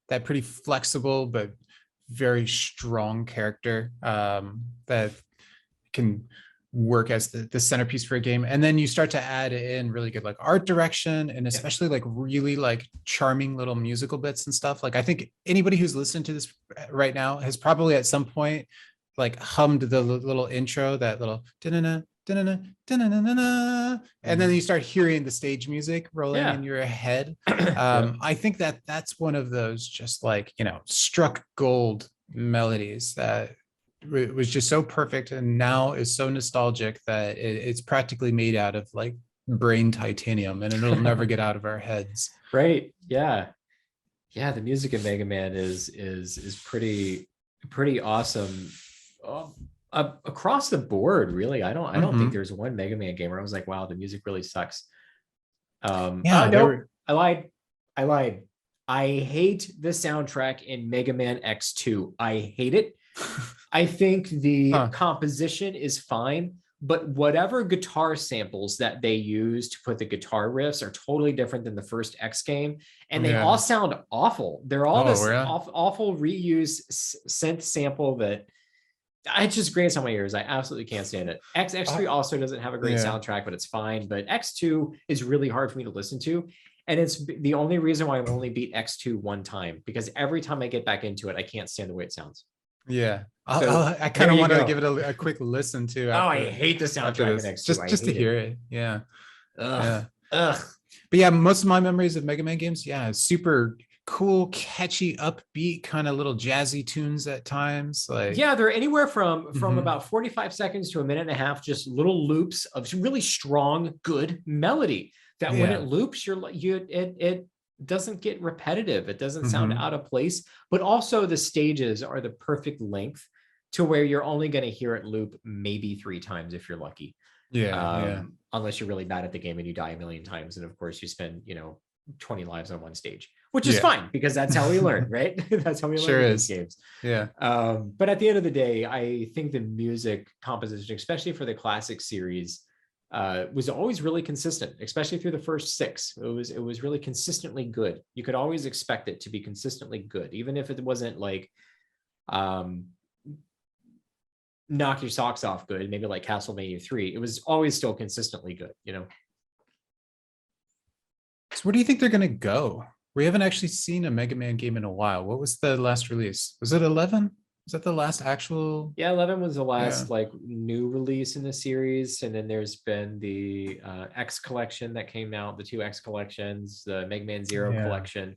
that pretty flexible but very strong character that can work as the centerpiece for a game, and then you start to add in really good like art direction, and especially like really like charming little musical bits and stuff. Like I think anybody who's listening to this right now has probably at some point like hummed the little intro, that little da-na-na, da-na-na, da-na-na-na-na, and then you start hearing the stage music rolling in your head. I think that's one of those just like, struck gold melodies that it was just so perfect, and now is so nostalgic that it's practically made out of like brain titanium, and it'll never get out of our heads. Right. Yeah. The music in Mega Man is pretty awesome across the board. Really, I don't think there's one Mega Man game where I was like, wow, the music really sucks. No, I lied. I hate the soundtrack in Mega Man X2. I hate it. I think the composition is fine, but whatever guitar samples that they use to put the guitar riffs are totally different than the first X game, and they all sound awful. They're all this awful reuse synth sample that it just grates on my ears. I absolutely can't stand it. X3 also doesn't have a great soundtrack, but it's fine. But X2 is really hard for me to listen to. And it's the only reason why I've only beat X2 one time, because every time I get back into it, I can't stand the way it sounds. Yeah, I kind of want to give it a quick listen to. I hate the soundtrack in X2. Just to hear it. Yeah. Ugh. But yeah, most of my memories of Mega Man games, super cool, catchy, upbeat, kind of little jazzy tunes at times. Like they're anywhere from about 45 seconds to a minute and a half, just little loops of really strong, good melody that when it loops, it doesn't get repetitive. It doesn't sound out of place, but also the stages are the perfect length to where you're only going to hear it loop maybe 3 times if you're lucky. Unless you're really bad at the game and you die a million times. And of course you spend, 20 lives on one stage, which is fine because that's how we learn, right? That's how we learn these games. But at the end of the day, I think the music composition, especially for the classic series, was always really consistent, especially through the first 6. It was really consistently good. You could always expect it to be consistently good, even if it wasn't like knock your socks off good, maybe like Castlevania 3. It was always still consistently good, So where do you think they're gonna go? We haven't actually seen a Mega Man game in a while. What was the last release? Was it 11? Was that the last actual? 11 was the last like new release in the series, and then there's been the X collection that came out, the 2 X collections, the Mega Man Zero collection.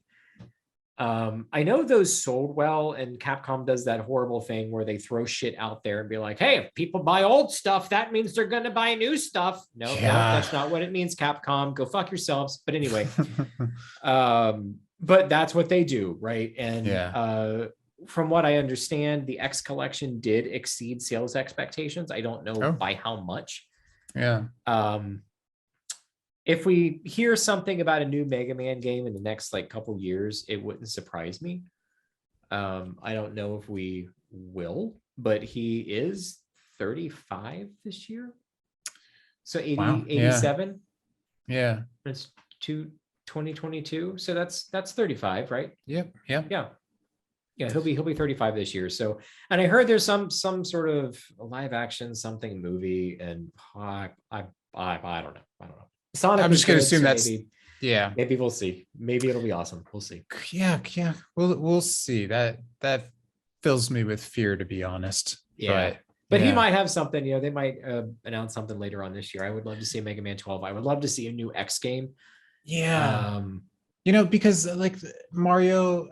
I know those sold well, and Capcom does that horrible thing where they throw shit out there and be like, hey, if people buy old stuff, that means they're gonna buy new stuff. No, that's not what it means, Capcom. Go fuck yourselves. But anyway, but that's what they do, right? And from what I understand, the X collection did exceed sales expectations. I don't know by how much. If we hear something about a new Mega Man game in the next like couple years, it wouldn't surprise me. I don't know if we will, but he is 35 this year. So 87. Yeah. It's 2022. So that's 35, right? Yeah. He'll be 35 this year. So, and I heard there's some sort of live action something movie, and I don't know. Sonic, I'm just going to assume that's maybe we'll see. Maybe it'll be awesome. We'll see. Yeah. We'll see. That fills me with fear, to be honest. But he might have something. They might announce something later on this year. I would love to see Mega Man 12. I would love to see a new X game. Because like Mario,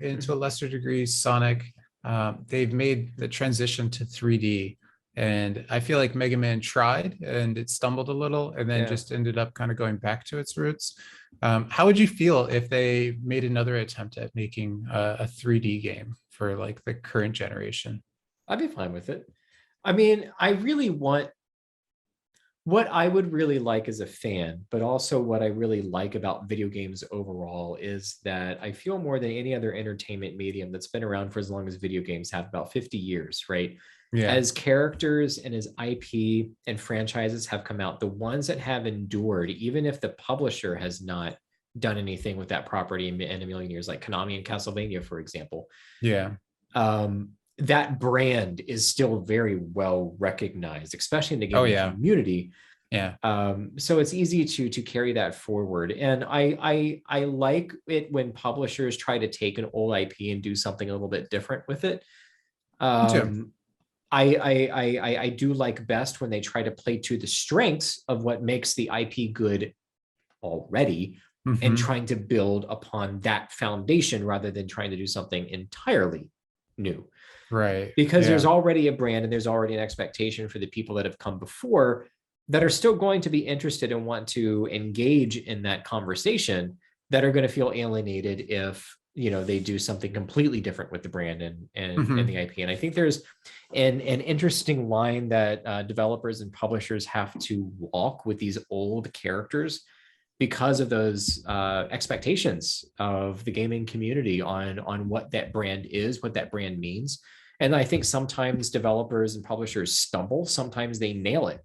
and to a lesser degree Sonic, they've made the transition to 3D. And I feel like Mega Man tried and it stumbled a little, and then just ended up kind of going back to its roots. How would you feel if they made another attempt at making a 3D game for like the current generation? I'd be fine with it. I mean, I really want what I would really like as a fan, but also what I really like about video games overall is that I feel more than any other entertainment medium that's been around for as long as video games have, about 50 years, right? Yeah. As characters and as IP and franchises have come out, the ones that have endured, even if the publisher has not done anything with that property in a million years, like Konami and Castlevania, for example, Yeah. that brand is still very well recognized, especially in the Oh gaming yeah. community. Yeah. So it's easy to carry that forward, and I like it when publishers try to take an old IP and do something a little bit different with it. Me too. Um, I do like best when they try to play to the strengths of what makes the IP good already, and Hmm. trying to build upon that foundation rather than trying to do something entirely new, Right. because there's Yeah. already a brand and there's already an expectation for the people that have come before that are still going to be interested and want to engage in that conversation, that are going to feel alienated if they do something completely different with the brand and the Hmm. IP. And I think there's an interesting line that developers and publishers have to walk with these old characters, because of those expectations of the gaming community on what that brand is, what that brand means. And I think sometimes developers and publishers stumble, sometimes they nail it.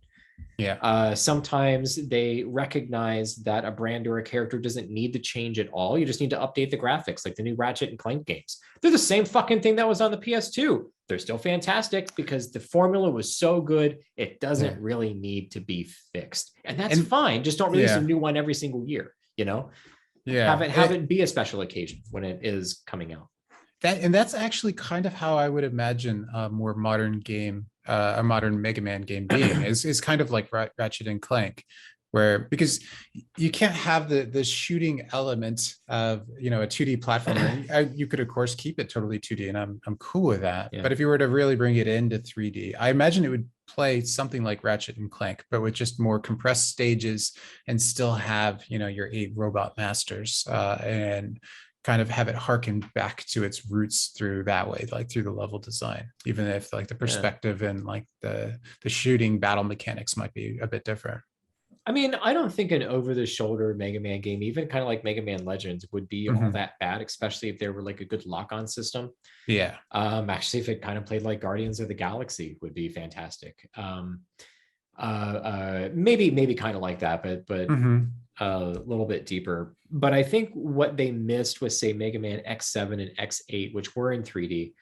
Yeah. Sometimes they recognize that a brand or a character doesn't need to change at all. You just need to update the graphics, like the new Ratchet and Clank games. They're the same fucking thing that was on the PS2. They're still fantastic because the formula was so good. It Yeah. doesn't really need to be fixed. And that's And fine. Just don't release a yeah. new one every single year, you know? Have Yeah. it be a special occasion when it is coming out. That's actually kind of how I would imagine a more modern game, a modern Mega Man game being, is kind of like Ratchet and Clank, where, because you can't have the shooting element of a 2D platformer. You could of course keep it totally 2D, and I'm cool with that. Yeah. But if you were to really bring it into 3D, I imagine it would play something like Ratchet and Clank, but with just more compressed stages, and still have your 8 robot masters, and kind of have it harken back to its roots through that way, like through the level design, even if like the perspective and like the shooting battle mechanics might be a bit different. I mean, I don't think an over-the-shoulder Mega Man game, even kind of like Mega Man Legends, would be all that bad, especially if there were like a good lock-on system. Yeah. Actually, if it kind of played like Guardians of the Galaxy, would be fantastic. Maybe kind of like that, but a little bit deeper. But I think what they missed was, say, Mega Man X7 and X8, which were in 3D.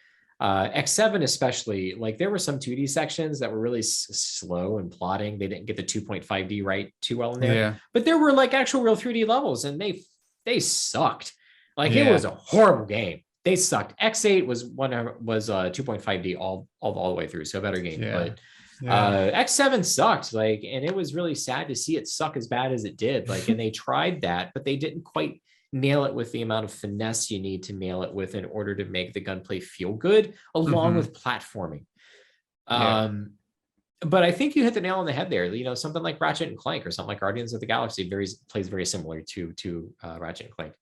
X7 especially, like there were some 2D sections that were really slow and plotting. They didn't get the 2.5D right too well in there. Yeah. But there were like actual real 3D levels, and they sucked. Like it Yeah. was a horrible game. They sucked. X8 was 2.5D all the way through, so a better game. Yeah. But Yeah. X7 sucked, like, and it was really sad to see it suck as bad as it did. Like, and they tried that, but they didn't quite nail it with the amount of finesse you need to nail it with in order to make the gunplay feel good, along with platforming. Yeah. But I think you hit the nail on the head there. Something like Ratchet and Clank or something like Guardians of the Galaxy plays very similar to Ratchet and Clank.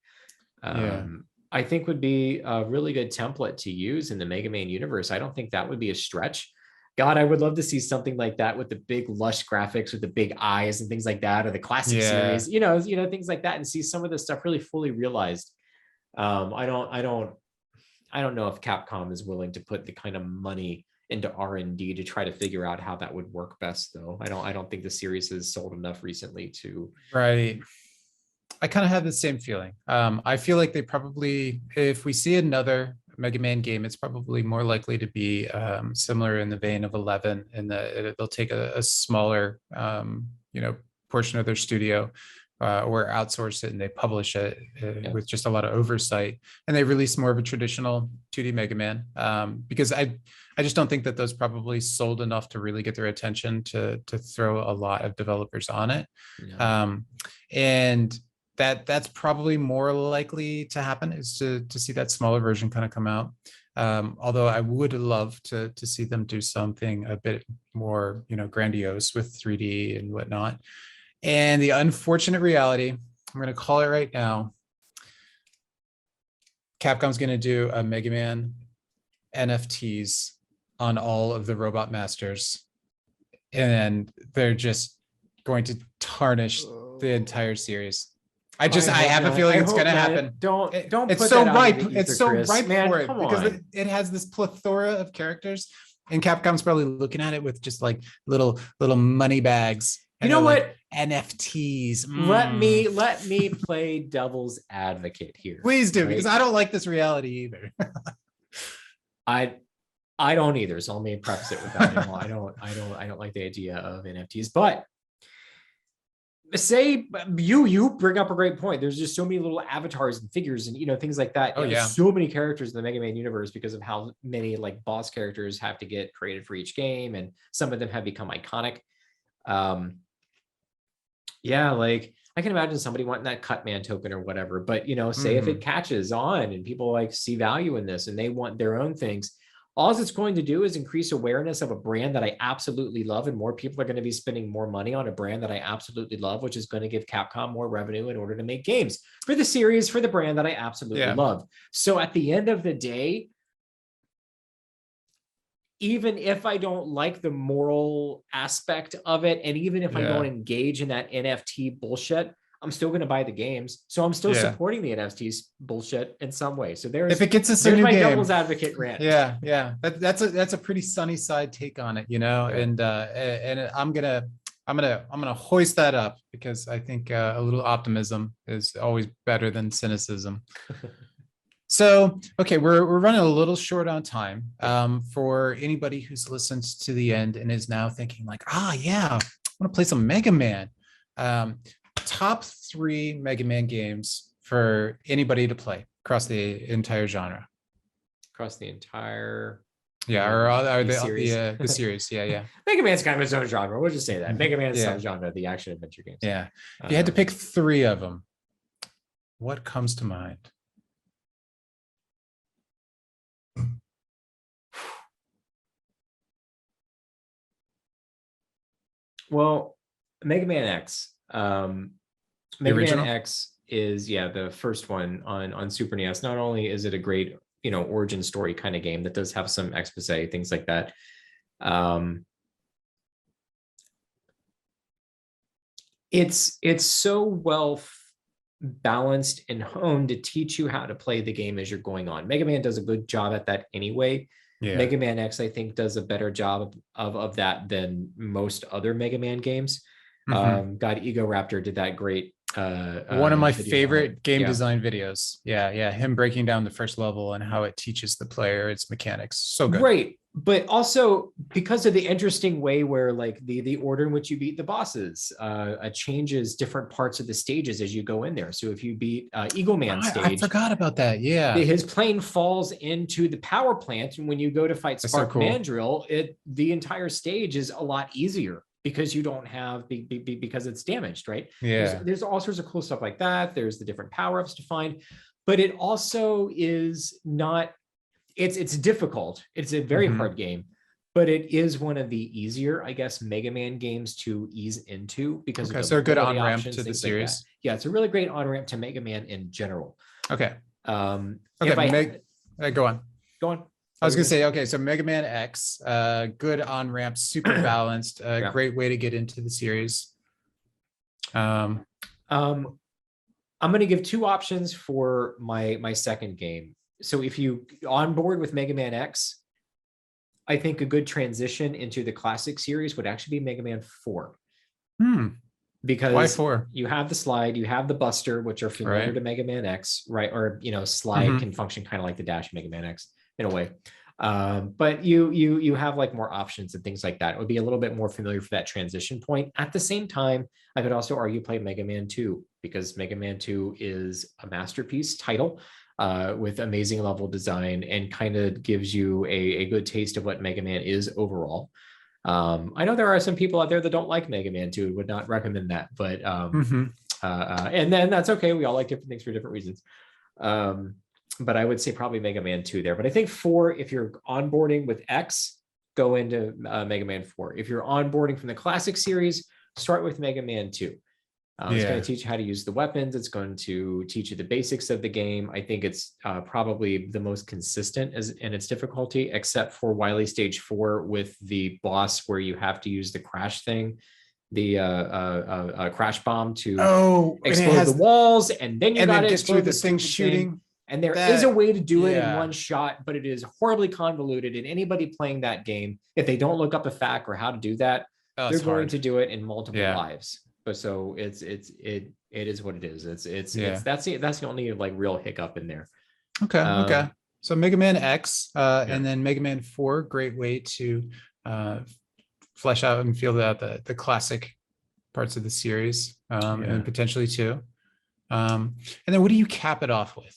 Yeah. I think would be a really good template to use in the Mega Man universe. I don't think that would be a stretch. God, I would love to see something like that with the big lush graphics with the big eyes and things like that, or the classic Yeah. series, things like that, and see some of this stuff really fully realized. I don't know if Capcom is willing to put the kind of money into R&D to try to figure out how that would work best, though. I don't think the series has sold enough recently to. Right. I kind of have the same feeling. I feel like they probably, if we see another Mega Man game, it's probably more likely to be similar in the vein of 11, in that they'll take a smaller, portion of their studio, or outsource it, and they publish it with just a lot of oversight, and they release more of a traditional 2D Mega Man, because I just don't think that those probably sold enough to really get their attention to throw a lot of developers on it. And that's probably more likely to happen, is to see that smaller version kind of come out. Although I would love to see them do something a bit more, grandiose with 3D and whatnot. And the unfortunate reality, I'm going to call it right now, Capcom's going to do a Mega Man NFTs on all of the Robot Masters, and they're just going to tarnish the entire series. I have a feeling it's going to happen. Don't it's put so that ripe. Out of the ether, it's so Chris. ripe Man, for it come because on. it has this plethora of characters, and Capcom's probably looking at it with just like little money bags. You know what? Like NFTs. Let me play devil's advocate here. Please do, right? Because I don't like this reality either. I don't either. So let me preface it with that. I don't like the idea of NFTs, but say you bring up a great point. There's just so many little avatars and figures and things like that. Oh yeah, so many characters in the Mega Man universe because of how many like boss characters have to get created for each game, and some of them have become iconic. Yeah, like I can imagine somebody wanting that Cutman token or whatever, but say if it catches on and people like see value in this and they want their own things, all it's going to do is increase awareness of a brand that I absolutely love, and more people are going to be spending more money on a brand that I absolutely love, which is going to give Capcom more revenue in order to make games for the series, for the brand that I absolutely love. So at the end of the day, even if I don't like the moral aspect of it, and even if I don't engage in that NFT bullshit, I'm still going to buy the games. So I'm still supporting the NFTs bullshit in some way. So if it gets us a new my game, devil's advocate rant. Yeah. That's a pretty sunny side take on it, and I'm gonna hoist that up because I think a little optimism is always better than cynicism. So, okay, we're running a little short on time. For anybody who's listened to the end and is now thinking like, yeah, I want to play some Mega Man. Top 3 Mega Man games for anybody to play across the entire genre. Across the entire... Yeah, or the series. Yeah. Mega Man's kind of its own genre. We'll just say that. Mega Man is some genre of the action adventure games. Yeah. If you had to pick 3 of them, what comes to mind? Well, Mega Man X. Mega Man X is the first one on Super NES. Not only is it a great origin story kind of game that does have some expose, things like that. It's so well balanced and honed to teach you how to play the game as you're going on. Mega Man does a good job at that anyway. Mega Man X, I think, does a better job of that than most other Mega Man games. God, Ego Raptor did that great. One of my favorite game design videos. Yeah. Him breaking down the first level and how it teaches the player its mechanics. So good. Great. But also because of the interesting way where like the order in which you beat the bosses changes different parts of the stages as you go in there. So if you beat Eagle Man stage, I forgot about that. Yeah, his plane falls into the power plant, and when you go to fight Spark Mandrill, the entire stage is a lot easier because you don't have because it's damaged, right? There's all sorts of cool stuff like that. There's the different power-ups to find, but it also is not. It's difficult. It's a very hard game, but it is one of the easier, I guess, Mega Man games to ease into because so a good on-ramp to the series. Like yeah, it's a really great on-ramp to Mega Man in general. Okay. Go on. I was gonna say, okay, so Mega Man X, good on-ramp, super balanced, great way to get into the series. I'm gonna give 2 options for my second game. So if you on board with Mega Man X, I think a good transition into the classic series would actually be Mega Man 4. Because why 4? You have the slide, you have the buster, which are familiar to Mega Man X, right? Or slide can function kind of like the dash Mega Man X in a way. But you have like more options and things like that. It would be a little bit more familiar for that transition point. At the same time, I could also argue play Mega Man 2 because Mega Man 2 is a masterpiece title. With amazing level design and kind of gives you a good taste of what Mega Man is overall. I know there are some people out there that don't like Mega Man 2, would not recommend that, but and then that's okay. We all like different things for different reasons. But I would say probably Mega Man 2 there. But I think 4, if you're onboarding with X, go into Mega Man 4. If you're onboarding from the classic series, start with Mega Man 2. It's going to teach you how to use the weapons. It's going to teach you the basics of the game. I think it's probably the most consistent in its difficulty, except for Wily Stage 4 with the boss where you have to use the crash thing, the crash bomb to explode the walls, and then you got to explode this thing shooting. And there is a way to do it in one shot, but it is horribly convoluted. And anybody playing that game, if they don't look up a FAQ or how to do that, they're going to do it in multiple lives. But so it is what it is. That's the only like real hiccup in there. Okay. So Mega Man X and then Mega Man 4, great way to flesh out and feel the classic parts of the series, and potentially 2. And then what do you cap it off with?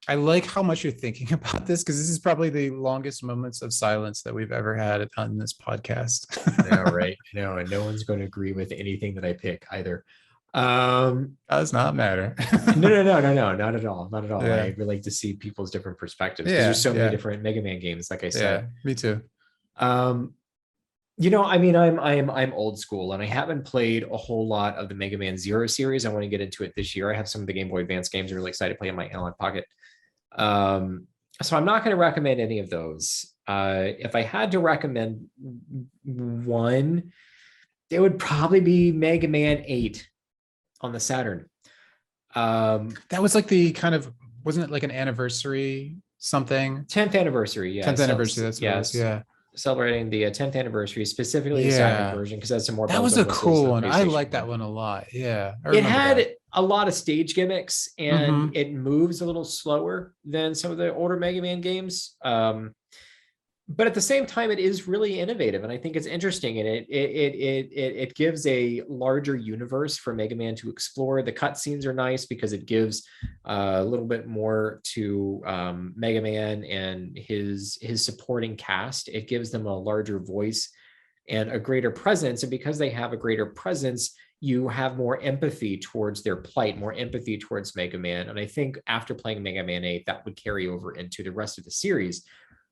I like how much you're thinking about this, because this is probably the longest moments of silence that we've ever had on this podcast. Yeah, right. No, and no one's going to agree with anything that I pick either. Does not matter. No, not at all. Not at all. I really like to see people's different perspectives, because there's so many different Mega Man games, like I said. Yeah, me too. You know, I mean, I'm old school, and I haven't played a whole lot of the Mega Man Zero series. I want to get into it this year. I have some of the Game Boy Advance games I'm really excited to play in my Analog Pocket. So I'm not going to recommend any of those. If I had to recommend one, it would probably be Mega Man 8 on the Saturn. That was like the kind of, wasn't it like an anniversary something? 10th anniversary, yeah. 10th anniversary, that's what it was, yeah. Celebrating the 10th anniversation, specifically the Saturn version, because that's some more. That was a cool one. I like that one a lot. Yeah, it had a lot of stage gimmicks, and it moves a little slower than some of the older Mega Man games. But at the same time, it is really innovative, and I think it's interesting, and it gives a larger universe for Mega Man to explore. The cutscenes are nice because it gives a little bit more to Mega Man and his supporting cast. It gives them a larger voice and a greater presence, and because they have a greater presence, you have more empathy towards their plight, more empathy towards Mega Man. And I think after playing Mega Man 8, that would carry over into the rest of the series.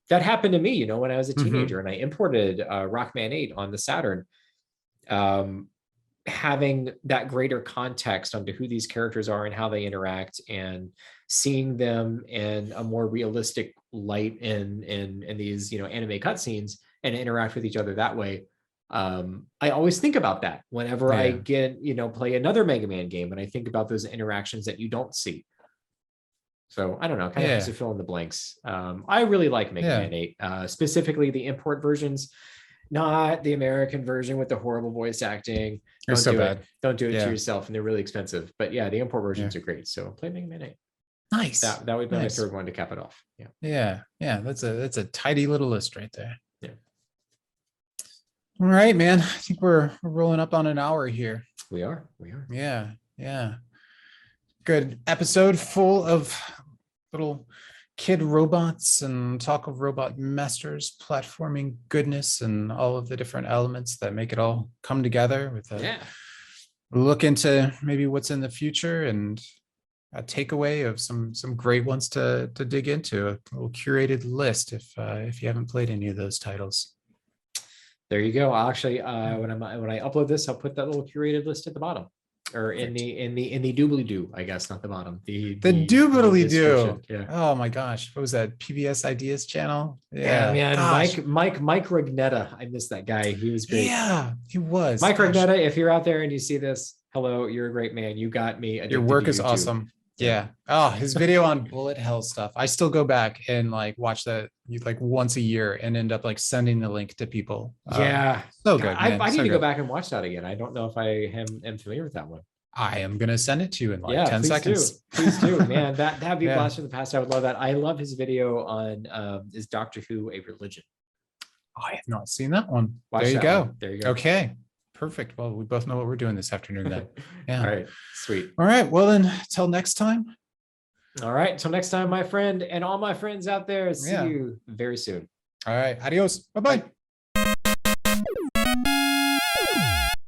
That happened to me, you know, when I was a teenager, and I imported Rockman 8 on the Saturn. Having that greater context onto who these characters are and how they interact, and seeing them in a more realistic light in these, you know, anime cutscenes, and interact with each other that way. I always think about that whenever I get, you know, play another Mega Man game, and I think about those interactions that you don't see. So I don't know, kind of has to fill in the blanks. I really like Mega Man 8, specifically the import versions, not the American version with the horrible voice acting. Don't so do bad. It. Don't do it to yourself, and they're really expensive. But yeah, the import versions are great. So play Mega Man 8. Nice. That would be my third one to cap it off. Yeah. That's a tidy little list right there. Yeah. All right, man. I think we're rolling up on an hour here. We are. Yeah. Good episode, full of little kid robots and talk of robot masters, platforming goodness, and all of the different elements that make it all come together with a look into maybe what's in the future, and a takeaway of some great ones to dig into, a little curated list if you haven't played any of those titles. There you go. I'll actually, when I upload this, I'll put that little curated list at the bottom, or in the doobly-doo, I guess, not the bottom. The doobly-doo. Yeah. Oh my gosh, what was that? PBS Ideas channel? Yeah, man. Gosh. Mike Rugnetta. I miss that guy. He was great. Yeah, he was. Mike Rugnetta, if you're out there and you see this, hello, you're a great man. You got me. Your work is awesome. Yeah. Oh, his video on bullet hell stuff. I still go back and like watch that like once a year and end up like sending the link to people. Yeah. So good. I need to go back and watch that again. I don't know if I am familiar with that one. I am going to send it to you in like 10 seconds. Please do, man. That'd be a blast from the past. I would love that. I love his video on Is Doctor Who a Religion? I have not seen that one. There you go. Okay. Perfect. Well, we both know what we're doing this afternoon then. Yeah. All right. Sweet. All right. Well, then till next time. All right. Till next time, my friend, and all my friends out there. See you very soon. All right. Adios. Bye-bye.